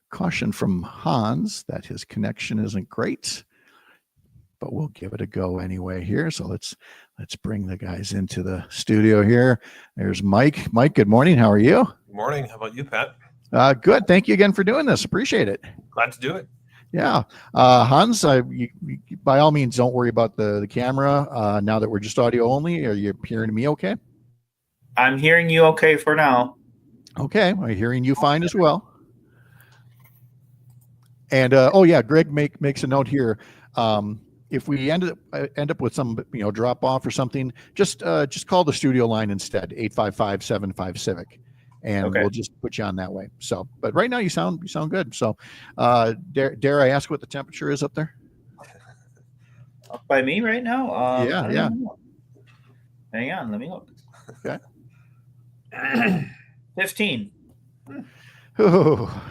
caution from Hans that his connection isn't great, but we'll give it a go anyway here. So let's bring the guys into the studio here. There's Mike. Mike, good morning. How are you? Good morning. How about you, Pat? Good. Thank you again for doing this. Appreciate it. Glad to do it. Yeah. Hans, you, by all means, don't worry about the camera now that we're just audio only. Are you hearing me okay? I'm hearing you okay for now. Okay. I'm hearing you fine as well. And, oh, yeah, Greg makes a note here. If we end up with some, drop off or something, just call the studio line instead, 855-75-CIVIC. And okay. We'll just put you on that way. So, but right now you sound good. So, dare I ask what the temperature is up there? Up by me right now? Yeah. Hang on, let me look. Okay. 15. Oh,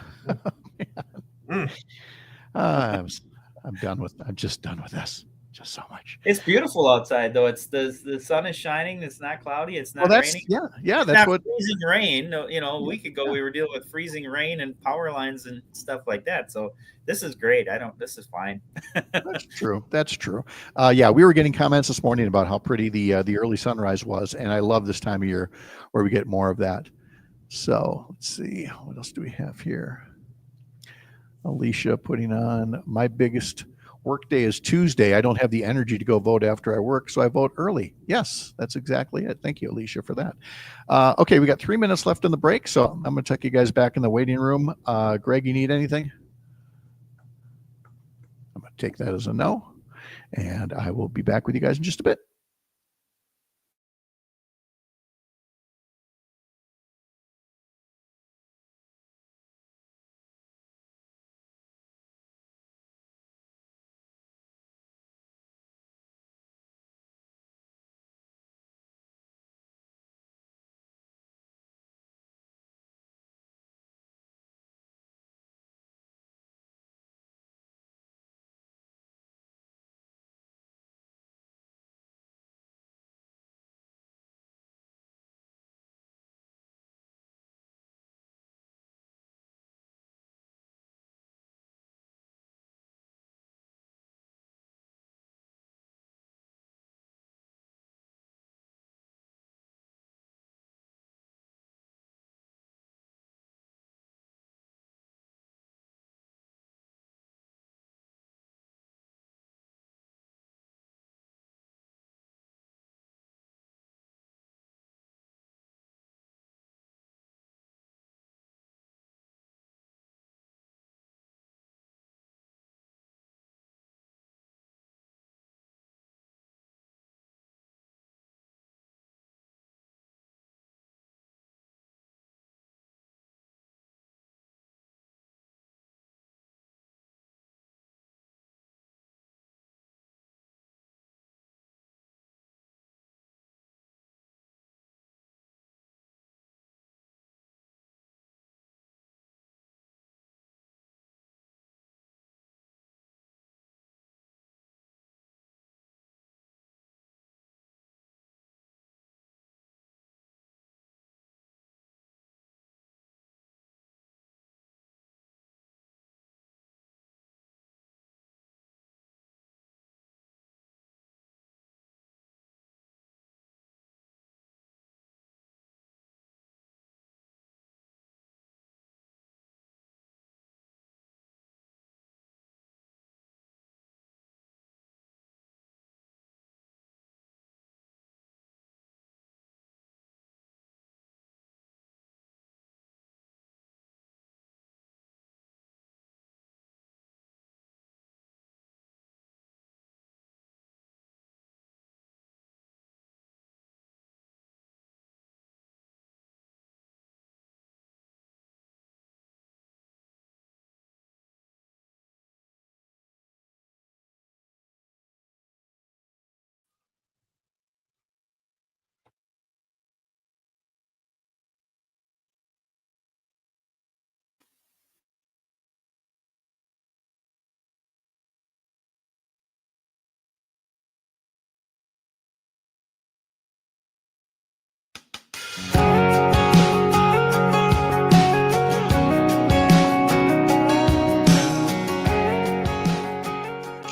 I'm just done with this. Just so much. It's beautiful outside, though. It's the sun is shining. It's not cloudy. It's not raining. Yeah. It's that's not what freezing rain. A week ago we were dealing with freezing rain and power lines and stuff like that. So this is great. This is fine. That's true. Yeah, we were getting comments this morning about how pretty the early sunrise was, and I love this time of year where we get more of that. So let's see, what else do we have here? Alicia putting on, my biggest work day is Tuesday. I don't have the energy to go vote after I work, so I vote early. Yes, that's exactly it. Thank you, Alicia, for that. Okay, we got 3 minutes left in the break, so I'm going to take you guys back in the waiting room. Greg, you need anything? I'm going to take that as a no. And I will be back with you guys in just a bit.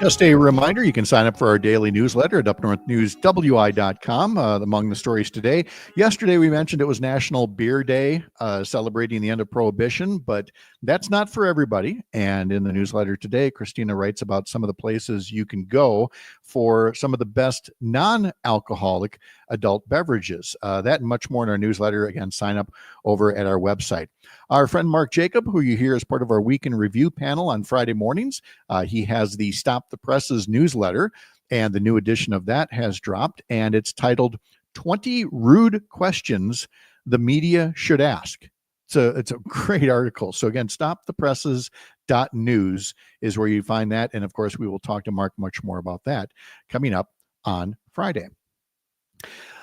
Just a reminder, you can sign up for our daily newsletter at UpNorthNewsWI.com. Among the stories today, yesterday we mentioned it was National Beer Day, celebrating the end of Prohibition, but that's not for everybody. And in the newsletter today, Christina writes about some of the places you can go for some of the best non-alcoholic adult beverages. That and much more in our newsletter. Again, sign up over at our website. Our friend Mark Jacob, who you hear as part of our Week in Review panel on Friday mornings, he has the Stop the Presses newsletter, and the new edition of that has dropped, and it's titled 20 Rude Questions the Media Should Ask. It's a great article. So again, stopthepresses.news is where you find that. And of course, we will talk to Mark much more about that coming up on Friday.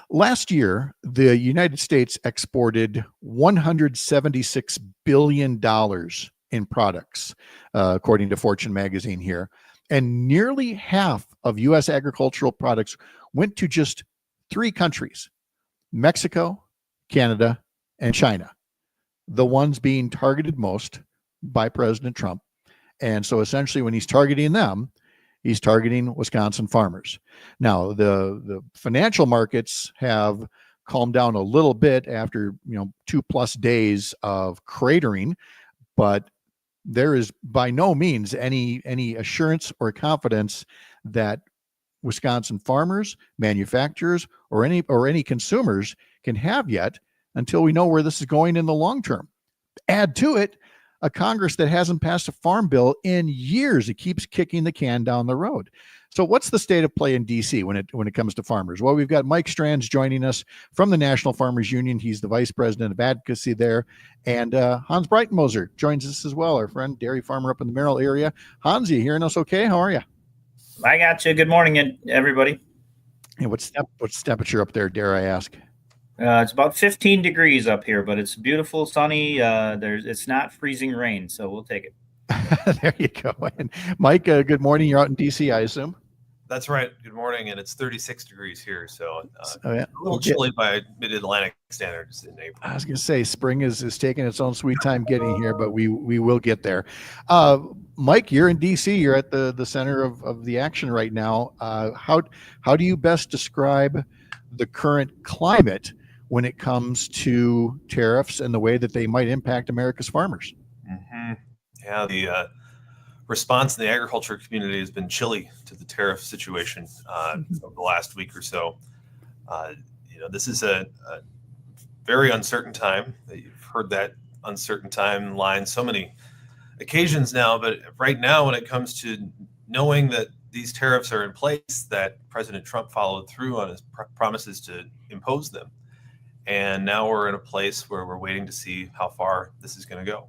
Last year, the United States exported $176 billion in products, according to Fortune magazine here. And nearly half of U.S. agricultural products went to just 3 countries: Mexico, Canada, and China, the ones being targeted most by President Trump. And so essentially when he's targeting them, he's targeting Wisconsin farmers. Now, the financial markets have calmed down a little bit after 2+ days of cratering, but there is by no means any assurance or confidence that Wisconsin farmers, manufacturers, or any consumers can have yet until we know where this is going in the long term. Add to it, a Congress that hasn't passed a farm bill in years. It keeps kicking the can down the road. So what's the state of play in DC when it comes to farmers? Well, we've got Mike Strands joining us from the National Farmers Union. He's the vice president of advocacy there. And Hans Breitenmoser joins us as well, our friend, dairy farmer up in the Merrill area. Hans, you hearing us okay? How are you? I got you. Good morning, everybody. And what's temperature up there, dare I ask? It's about 15 degrees up here, but it's beautiful, sunny. It's not freezing rain, so we'll take it. There you go. And Mike, good morning. You're out in DC, I assume. That's right. Good morning, and it's 36 degrees here, so yeah. a little chilly by mid-Atlantic standards in April. I was going to say spring is taking its own sweet time getting here, but we will get there. Mike, you're in DC. You're at the center of the action right now. How do you best describe the current climate when it comes to tariffs and the way that they might impact America's farmers? Mm-hmm. Yeah, the response in the agriculture community has been chilly to the tariff situation over the last week or so. This is a very uncertain time. You've heard that uncertain time line so many occasions now, but right now, when it comes to knowing that these tariffs are in place, that President Trump followed through on his promises to impose them. And now we're in a place where we're waiting to see how far this is going to go.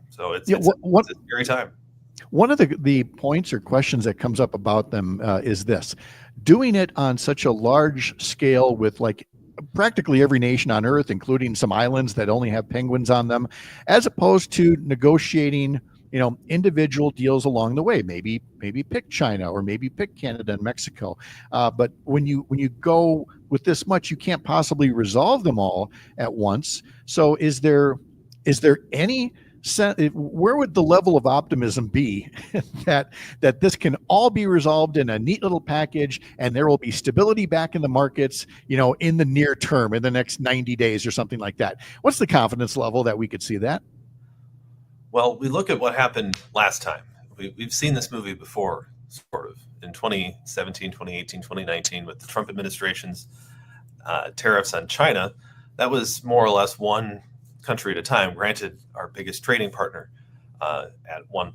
So it's a scary time. One of the points or questions that comes up about them is this: doing it on such a large scale with like practically every nation on earth, including some islands that only have penguins on them, as opposed to negotiating, individual deals along the way. Maybe pick China or maybe pick Canada and Mexico. But when you go with this much, you can't possibly resolve them all at once. So is there any sense, where would the level of optimism be that this can all be resolved in a neat little package and there will be stability back in the markets, in the near term, in the next 90 days or something like that? What's the confidence level that we could see that? Well, we look at what happened last time. We've seen this movie before, sort of, in 2017, 2018, 2019 with the Trump administration's tariffs on China. That was more or less one country at a time, granted our biggest trading partner at one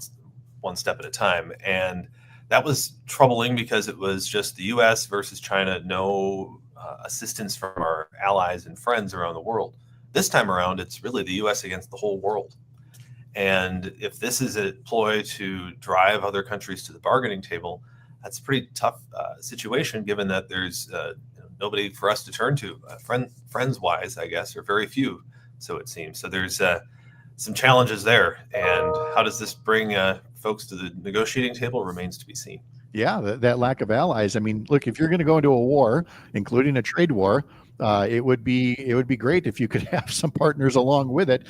step at a time. And that was troubling because it was just the U.S. versus China, no assistance from our allies and friends around the world. This time around, it's really the U.S. against the whole world. And if this is a ploy to drive other countries to the bargaining table, that's a pretty tough situation, given that there's nobody for us to turn to, friends-wise, I guess, or very few, so it seems. So there's some challenges there. And how does this bring folks to the negotiating table remains to be seen. Yeah, that lack of allies. I mean, look, if you're going to go into a war, including a trade war, it would be great if you could have some partners along with it.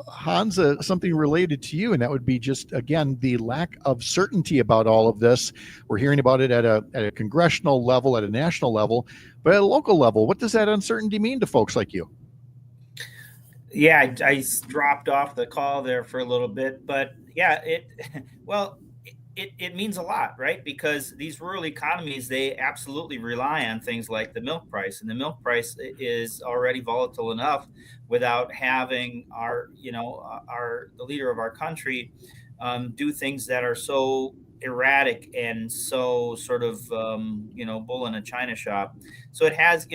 Hans, something related to you, and that would be just, again, the lack of certainty about all of this. We're hearing about it at a congressional level, at a national level, but at a local level, what does that uncertainty mean to folks like you? Yeah, I dropped off the call there for a little bit, but yeah, it means a lot, right? Because these rural economies, they absolutely rely on things like the milk price, and the milk price is already volatile enough without having the leader of our country do things that are so erratic and so sort of bull in a china shop. So it has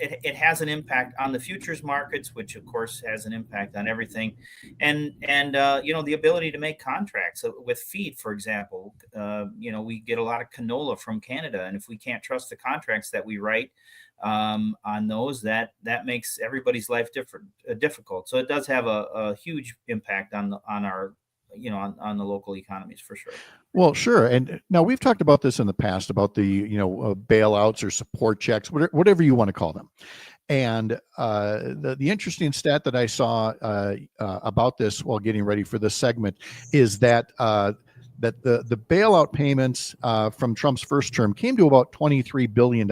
it has an impact on the futures markets, which of course has an impact on everything, and the ability to make contracts with feed, for example. We get a lot of canola from Canada, and if we can't trust the contracts that we write on those, that makes everybody's life difficult. So it does have a huge impact on our on the local economies, for sure. Well, sure. And now we've talked about this in the past about the, bailouts or support checks, whatever you want to call them. And the interesting stat that I saw about this while getting ready for this segment is that the bailout payments from Trump's first term came to about $23 billion.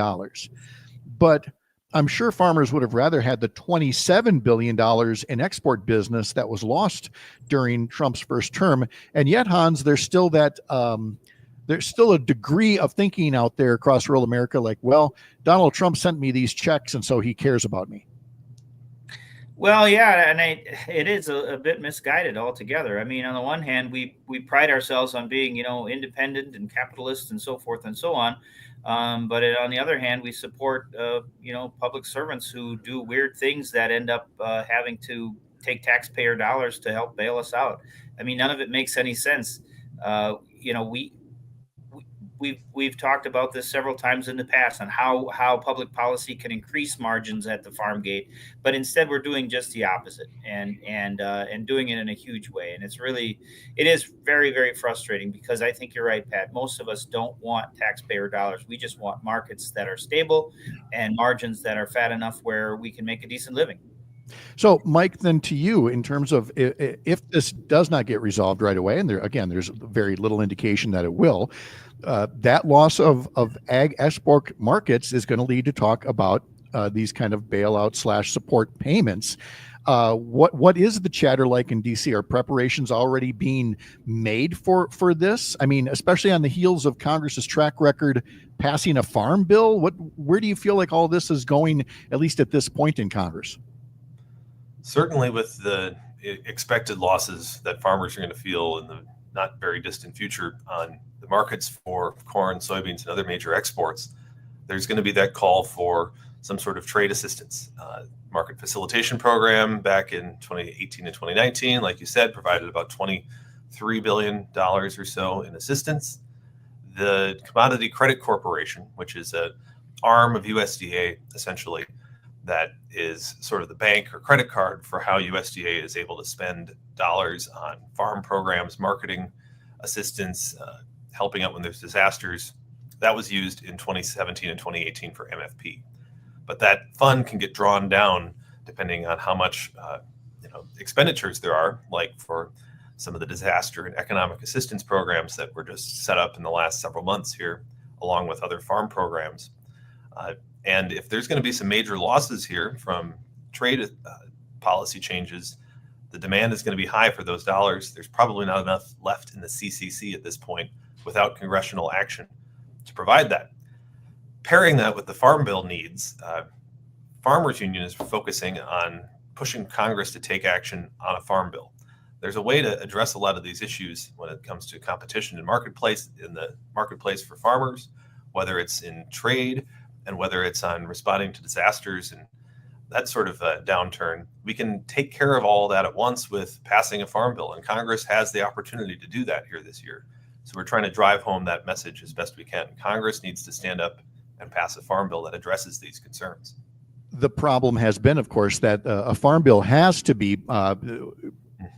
But I'm sure farmers would have rather had the $27 billion in export business that was lost during Trump's first term. And yet, Hans, there's still a degree of thinking out there across rural America like, well, Donald Trump sent me these checks, and so he cares about me. Well, yeah, and it is a bit misguided altogether. I mean, on the one hand, we pride ourselves on being, independent and capitalist and so forth and so on. But on the other hand, we support, public servants who do weird things that end up having to take taxpayer dollars to help bail us out. I mean, none of it makes any sense. We've talked about this several times in the past on how public policy can increase margins at the farm gate, but instead we're doing just the opposite and doing it in a huge way. And it is very, very frustrating, because I think you're right, Pat. Most of us don't want taxpayer dollars. We just want markets that are stable and margins that are fat enough where we can make a decent living. So, Mike, then to you, in terms of if this does not get resolved right away, and there's very little indication that it will, that loss of ag export markets is going to lead to talk about these kind of bailout / support payments. What is the chatter like in DC? Are preparations already being made for this? I mean, especially on the heels of Congress's track record passing a farm bill. Where do you feel like all this is going, at least at this point in Congress? Certainly, with the expected losses that farmers are going to feel in the not very distant future on the markets for corn, soybeans, and other major exports, there's going to be that call for some sort of trade assistance. Market facilitation program back in 2018 and 2019, like you said, provided about $23 billion or so in assistance. The Commodity Credit Corporation, which is an arm of USDA, essentially, that is sort of the bank or credit card for how USDA is able to spend dollars on farm programs, marketing assistance, helping out when there's disasters. That was used in 2017 and 2018 for MFP. But that fund can get drawn down depending on how much expenditures there are, like for some of the disaster and economic assistance programs that were just set up in the last several months here, along with other farm programs. And if there's going to be some major losses here from trade policy changes, the demand is going to be high for those dollars. There's probably not enough left in the CCC at this point without congressional action to provide that. Pairing that with the Farm Bill needs, Farmers Union is focusing on pushing Congress to take action on a Farm Bill. There's a way to address a lot of these issues when it comes to competition in the marketplace for farmers, whether it's in trade, and whether it's on responding to disasters and that sort of downturn. We can take care of all that at once with passing a farm bill, and Congress has the opportunity to do that here this year. So we're trying to drive home that message as best we can. Congress needs to stand up and pass a farm bill that addresses these concerns. The problem has been, of course, that a farm bill has to be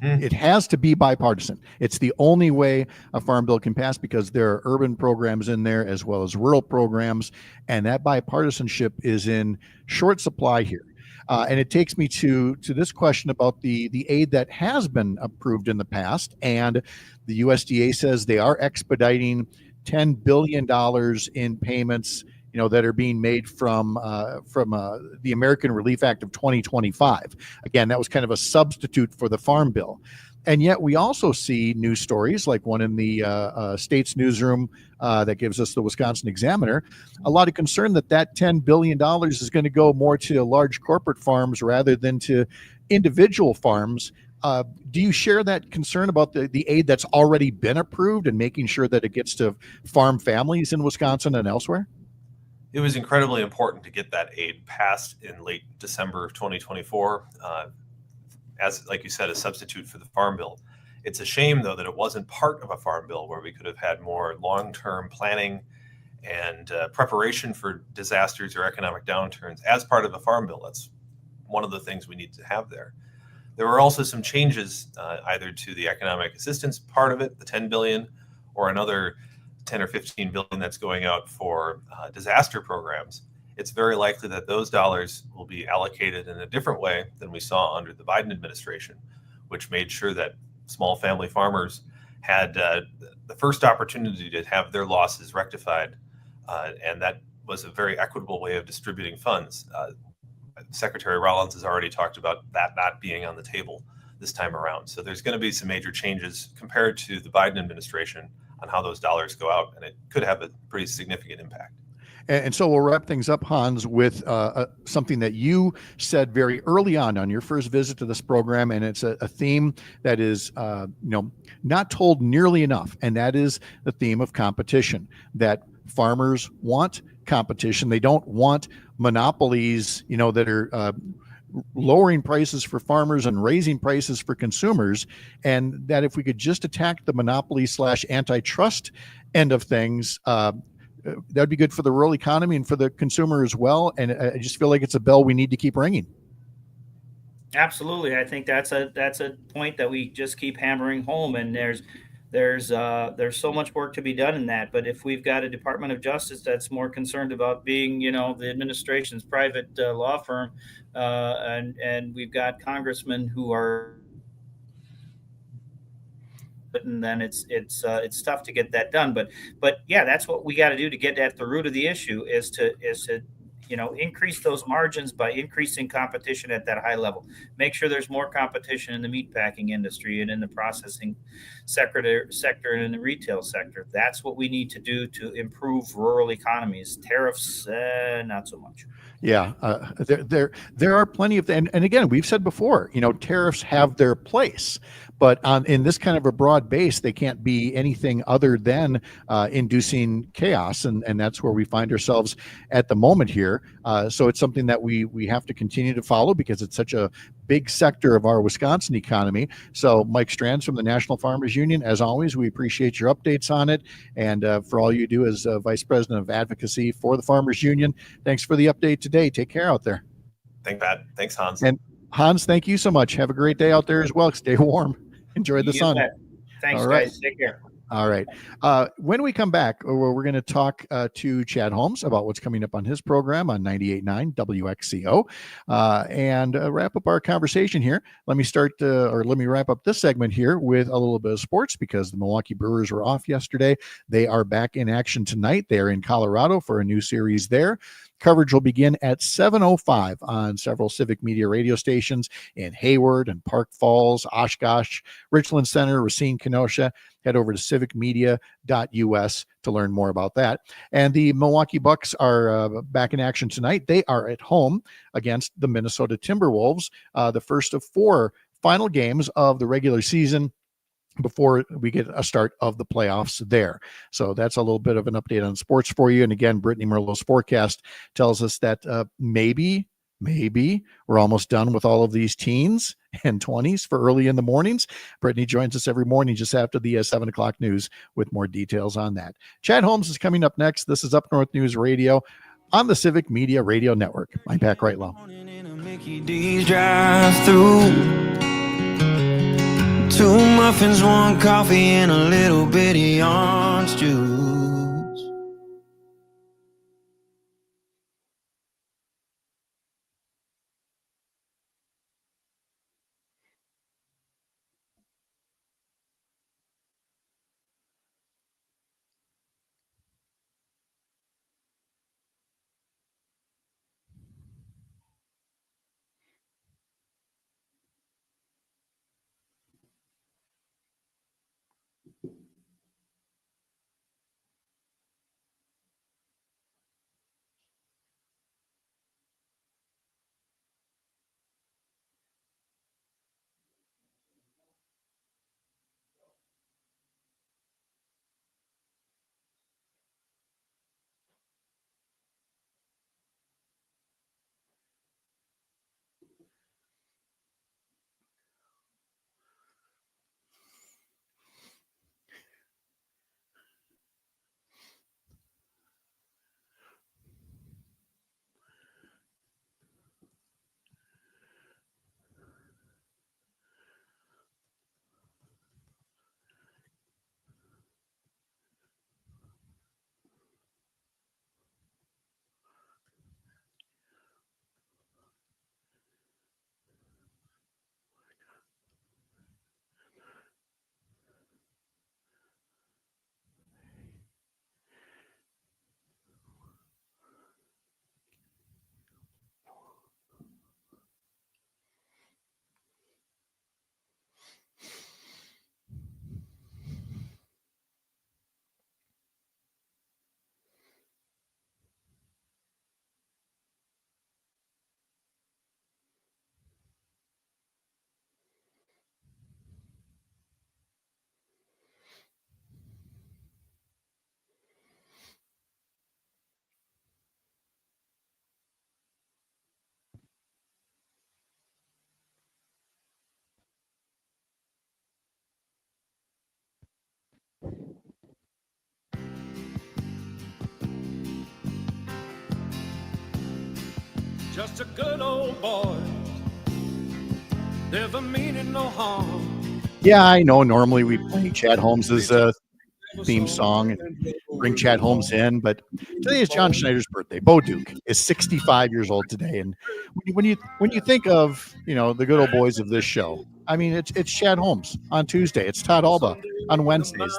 it has to be bipartisan. It's the only way a farm bill can pass, because there are urban programs in there as well as rural programs, and that bipartisanship is in short supply here. And it takes me to this question about the aid that has been approved in the past. And the USDA says they are expediting $10 billion in payments, that are being made from the American Relief Act of 2025. Again, that was kind of a substitute for the Farm Bill. And yet we also see news stories like one in the state's newsroom that gives us the Wisconsin Examiner, a lot of concern that $10 billion is going to go more to large corporate farms rather than to individual farms. Do you share that concern about the aid that's already been approved and making sure that it gets to farm families in Wisconsin and elsewhere? It was incredibly important to get that aid passed in late December of 2024, as, like you said, a substitute for the Farm Bill. It's a shame, though, that it wasn't part of a Farm Bill where we could have had more long-term planning and preparation for disasters or economic downturns as part of a Farm Bill. That's one of the things we need to have there. There were also some changes either to the economic assistance part of it, the $10 billion, or another 10 or 15 billion that's going out for disaster programs. It's very likely that those dollars will be allocated in a different way than we saw under the Biden administration, which made sure that small family farmers had the first opportunity to have their losses rectified. And that was a very equitable way of distributing funds. Secretary Rollins has already talked about that not being on the table this time around. So there's going to be some major changes compared to the Biden administration on how those dollars go out, and it could have a pretty significant impact. And so we'll wrap things up, Hans, with something that you said very early on your first visit to this program, and it's a theme that is, not told nearly enough, and that is the theme of competition. That farmers want competition; they don't want monopolies, that are lowering prices for farmers and raising prices for consumers. And that if we could just attack the monopoly / antitrust end of things, that'd be good for the rural economy and for the consumer as well. And I just feel like it's a bell we need to keep ringing. Absolutely, I think that's a point that we just keep hammering home. And there's so much work to be done in that. But if we've got a Department of Justice that's more concerned about being, the administration's private law firm, and we've got congressmen who are, and then it's tough to get that done. But yeah, that's what we got to do to get at the root of the issue, is to increase those margins by increasing competition at that high level. Make sure there's more competition in the meatpacking industry and in the processing sector and in the retail sector. That's what we need to do to improve rural economies. Tariffs, not so much. Yeah, there are plenty of, and again, we've said before, tariffs have their place, but in this kind of a broad base, they can't be anything other than inducing chaos, and that's where we find ourselves at the moment here. So it's something that we have to continue to follow, because it's such a big sector of our Wisconsin economy. So Mike Strands from the National Farmers Union, as always, we appreciate your updates on it, and for all you do as Vice President of Advocacy for the Farmers Union. Thanks for the update today. Take care out there. Thanks, Pat. Thanks, Hans. And Hans, thank you so much. Have a great day out there as well. Stay warm. Enjoy the sun. Thanks, all right. guys. Take care. All right. When we come back, we're going to talk to Chad Holmes about what's coming up on his program on 98.9 WXCO, and wrap up our conversation here. Let me wrap up this segment here with a little bit of sports, because the Milwaukee Brewers were off yesterday. They are back in action tonight. They are in Colorado for a new series there. Coverage will begin at 7:05 on several Civic Media radio stations in Hayward and Park Falls, Oshkosh, Richland Center, Racine, Kenosha. Head over to civicmedia.us to learn more about that. And the Milwaukee Bucks are back in action tonight. They are at home against the Minnesota Timberwolves, the first of 4 final games of the regular season before we get a start of the playoffs there. So that's a little bit of an update on sports for you. And again, Brittany Merlot's forecast tells us that maybe we're almost done with all of these teens and 20s for early in the mornings. Brittany joins us every morning just after the 7 o'clock news with more details on that. Chad Holmes is coming up next. This is Up North News Radio on the Civic Media Radio Network. I'm Pat Rightlow. Mickey D's drive-through. 2 muffins, 1 coffee, and a little bitty orange juice. just a good old boy, never meaning no harm. Yeah, I know. Normally we play Chad Holmes's theme song and bring Chad Holmes in, but today is John Schneider's birthday. Bo Duke is 65 years old today, and when you think of the good old boys of this show, I mean it's Chad Holmes on Tuesday, it's Todd Alba on Wednesdays.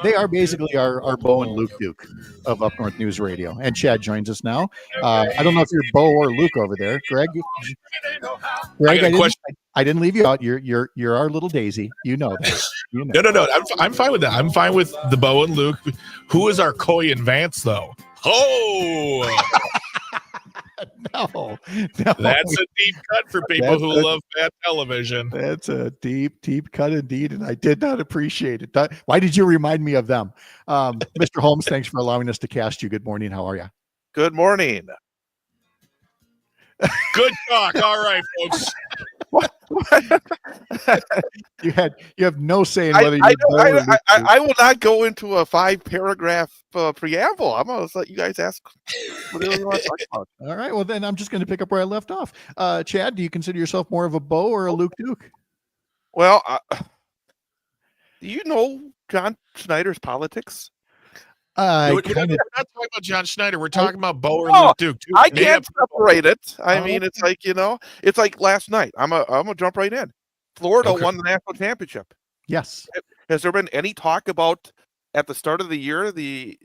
They are basically our Bo and Luke Duke of Up North News Radio, and Chad joins us now. I don't know if you're Bo or Luke over there, Greg. I didn't leave you out. You're our little Daisy. You know that. No. I'm fine with that. I'm fine with the Bo and Luke. Who is our Coy and Vance though? Oh, no. That's a deep cut for people who love bad television. That's a deep cut indeed, and I did not appreciate it. Why did you remind me of them? Mr. Holmes, thanks for allowing us to cast you. Good morning. How are you? Good morning. Good talk. All right, folks. You have no say in I whether will not go into a 5-paragraph preamble. I'm going to let you guys ask whatever you want to talk about. All right. Well, then I'm just going to pick up where I left off. Chad, do you consider yourself more of a Bo or a Luke Duke? Well, do you know John Schneider's politics? We're not talking about John Schneider. We're talking about Bo or Luke Duke. I can't separate it. I mean, it's like it's like last night. I'm gonna jump right in. Florida won the national championship. Yes. Has there been any talk about at the start of the year the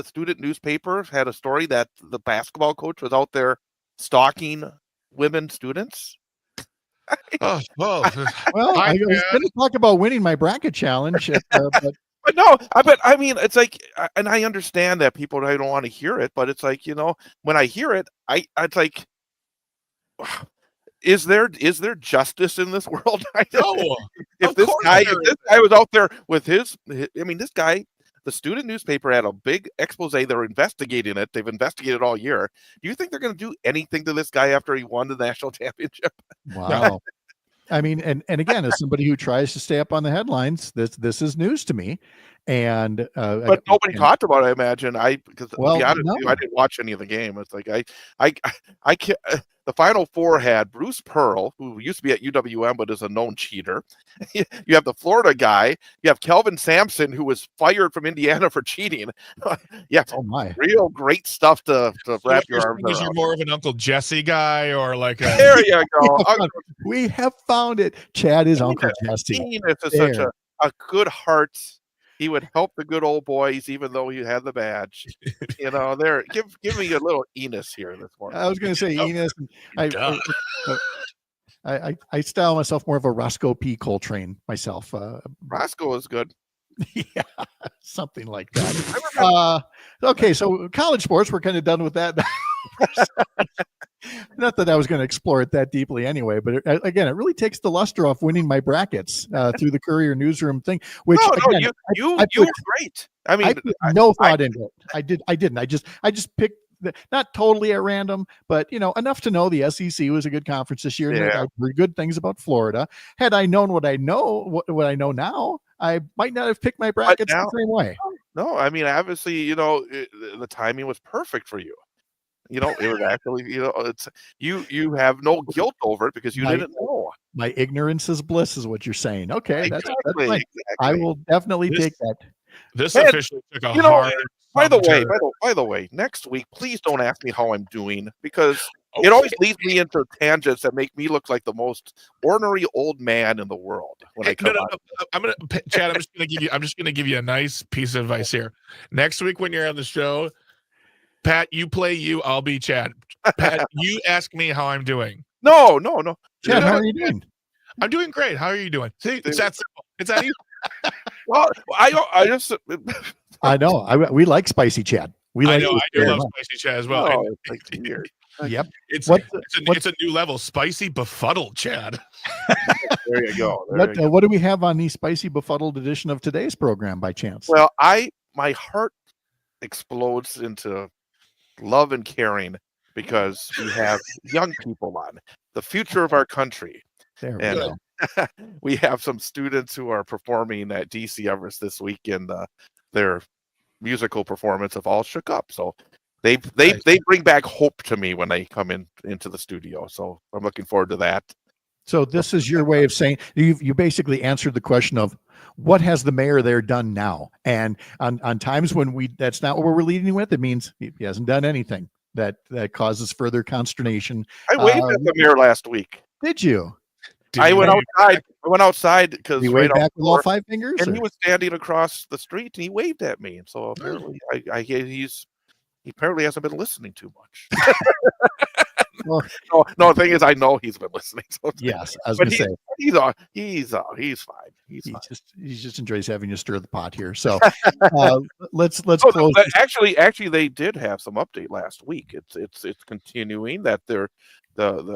student newspaper had a story that the basketball coach was out there stalking women students? Well, I was going to talk about winning my bracket challenge, but But no, I mean, it's like, and I understand that people don't want to hear it, but it's like, when I hear it, it's like, is there justice in this world? If this guy was out there with this guy, the student newspaper had a big expose. They're investigating it. They've investigated all year. Do you think they're going to do anything to this guy after he won the national championship? Wow. I mean, and again, as somebody who tries to stay up on the headlines, this is news to me. And but nobody talked about it, I imagine. Because to be honest with you, I didn't watch any of the game. It's like I can't. The Final Four had Bruce Pearl, who used to be at UWM but is a known cheater. You have the Florida guy. You have Kelvin Sampson, who was fired from Indiana for cheating. Yeah, oh my, real great stuff to wrap your arms around. You're more of an Uncle Jesse guy, or like a... There you go. We have found it. Chad is Uncle Jesse. This is such a good heart. He would help the good old boys, even though he had the badge. There. Give me a little Enos here this morning. I was going to say Enos. I style myself more of a Roscoe P. Coltrane myself. Roscoe is good. Yeah, something like that. Okay, so college sports, we're kind of done with that. Not that I was going to explore it that deeply anyway, but again, it really takes the luster off winning my brackets through the Courier newsroom thing. Which you were great. I mean, I put no thought into it. I didn't. I just picked. Not totally at random, but enough to know the SEC was a good conference this year. And I heard good things about Florida. Had I known what I know now, I might not have picked my brackets the same way. No, I mean, obviously, the timing was perfect for you. It was actually, it's you have no guilt over it because you didn't know. My ignorance is bliss, is what you're saying. Okay, exactly, that's fine. I will definitely take that. This officially took a hard. By the way, next week, please don't ask me how I'm doing because it always leads me into tangents that make me look like the most ornery old man in the world. When I come on. Chad, I'm just gonna give you a nice piece of advice here. Next week when you're on the show, Pat, you play you, I'll be Chad. Pat, you ask me how I'm doing. No. Chad, how are you doing? I'm doing great. How are you doing? See, it's that simple. It's that easy. Well, I just. I know. We like spicy Chad. I do love spicy Chad as well. Oh, it's weird. Yep. It's a new level. Spicy befuddled Chad. There you go. What do we have on the spicy befuddled edition of today's program by chance? Well, my heart explodes into love and caring because we have young people on the future of our country. There we go. We have some students who are performing at DC Everest this week in their musical performance of All Shook Up. So They bring back hope to me when they come into the studio. So I'm looking forward to that. So this is your way of saying you basically answered the question of what has the mayor there done now? And on times when that's not what we're leading with, it means he hasn't done anything that causes further consternation. I waved at the mayor last week. Did you? I went outside because he waved back with all 5 fingers, and he was standing across the street and he waved at me. And so apparently he apparently hasn't been listening too much. No, the thing is, I know he's been listening. So yes, I was going to say he's fine. He's fine. He just enjoys having you stir the pot here. So let's close. Actually, they did have some update last week. It's continuing that the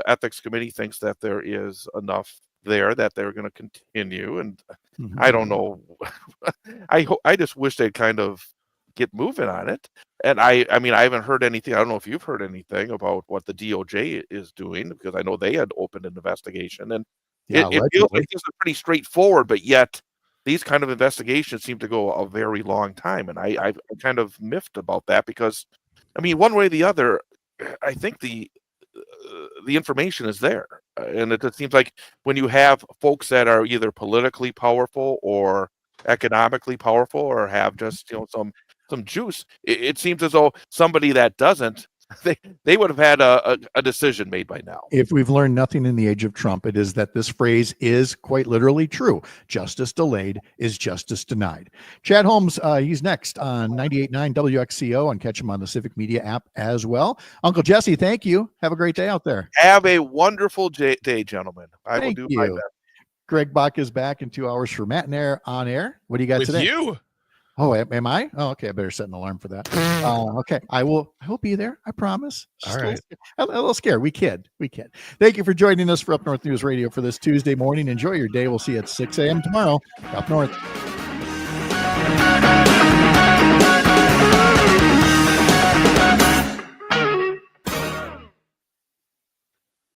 ethics committee thinks that there is enough there that they're going to continue, and I don't know. I just wish they'd kind of get moving on it. And I mean, I haven't heard anything. I don't know if you've heard anything about what the DOJ is doing, because I know they had opened an investigation, and it feels like this is pretty straightforward, but yet these kind of investigations seem to go a very long time. And I'm kind of miffed about that, because, I mean, one way or the other, I think the information is there. And it seems like when you have folks that are either politically powerful or economically powerful or have just, some juice, it seems as though somebody that doesn't, they would have had a decision made by now. If we've learned nothing in the age of Trump, it is that this phrase is quite literally true. Justice delayed is justice denied. Chad Holmes, he's next on 98.9 WXCO, and catch him on the Civic Media app as well. Uncle Jesse, thank you. Have a great day out there. Have a wonderful day, gentlemen. I will do my best. Greg Bach is back in 2 hours for Matt and Air on air. What do you got today? With you? Oh, am I? Oh, okay. I better set an alarm for that. Okay. I will be there. I promise. All right. A little scared. We kid. Thank you for joining us for Up North News Radio for this Tuesday morning. Enjoy your day. We'll see you at 6 a.m. tomorrow. Up North.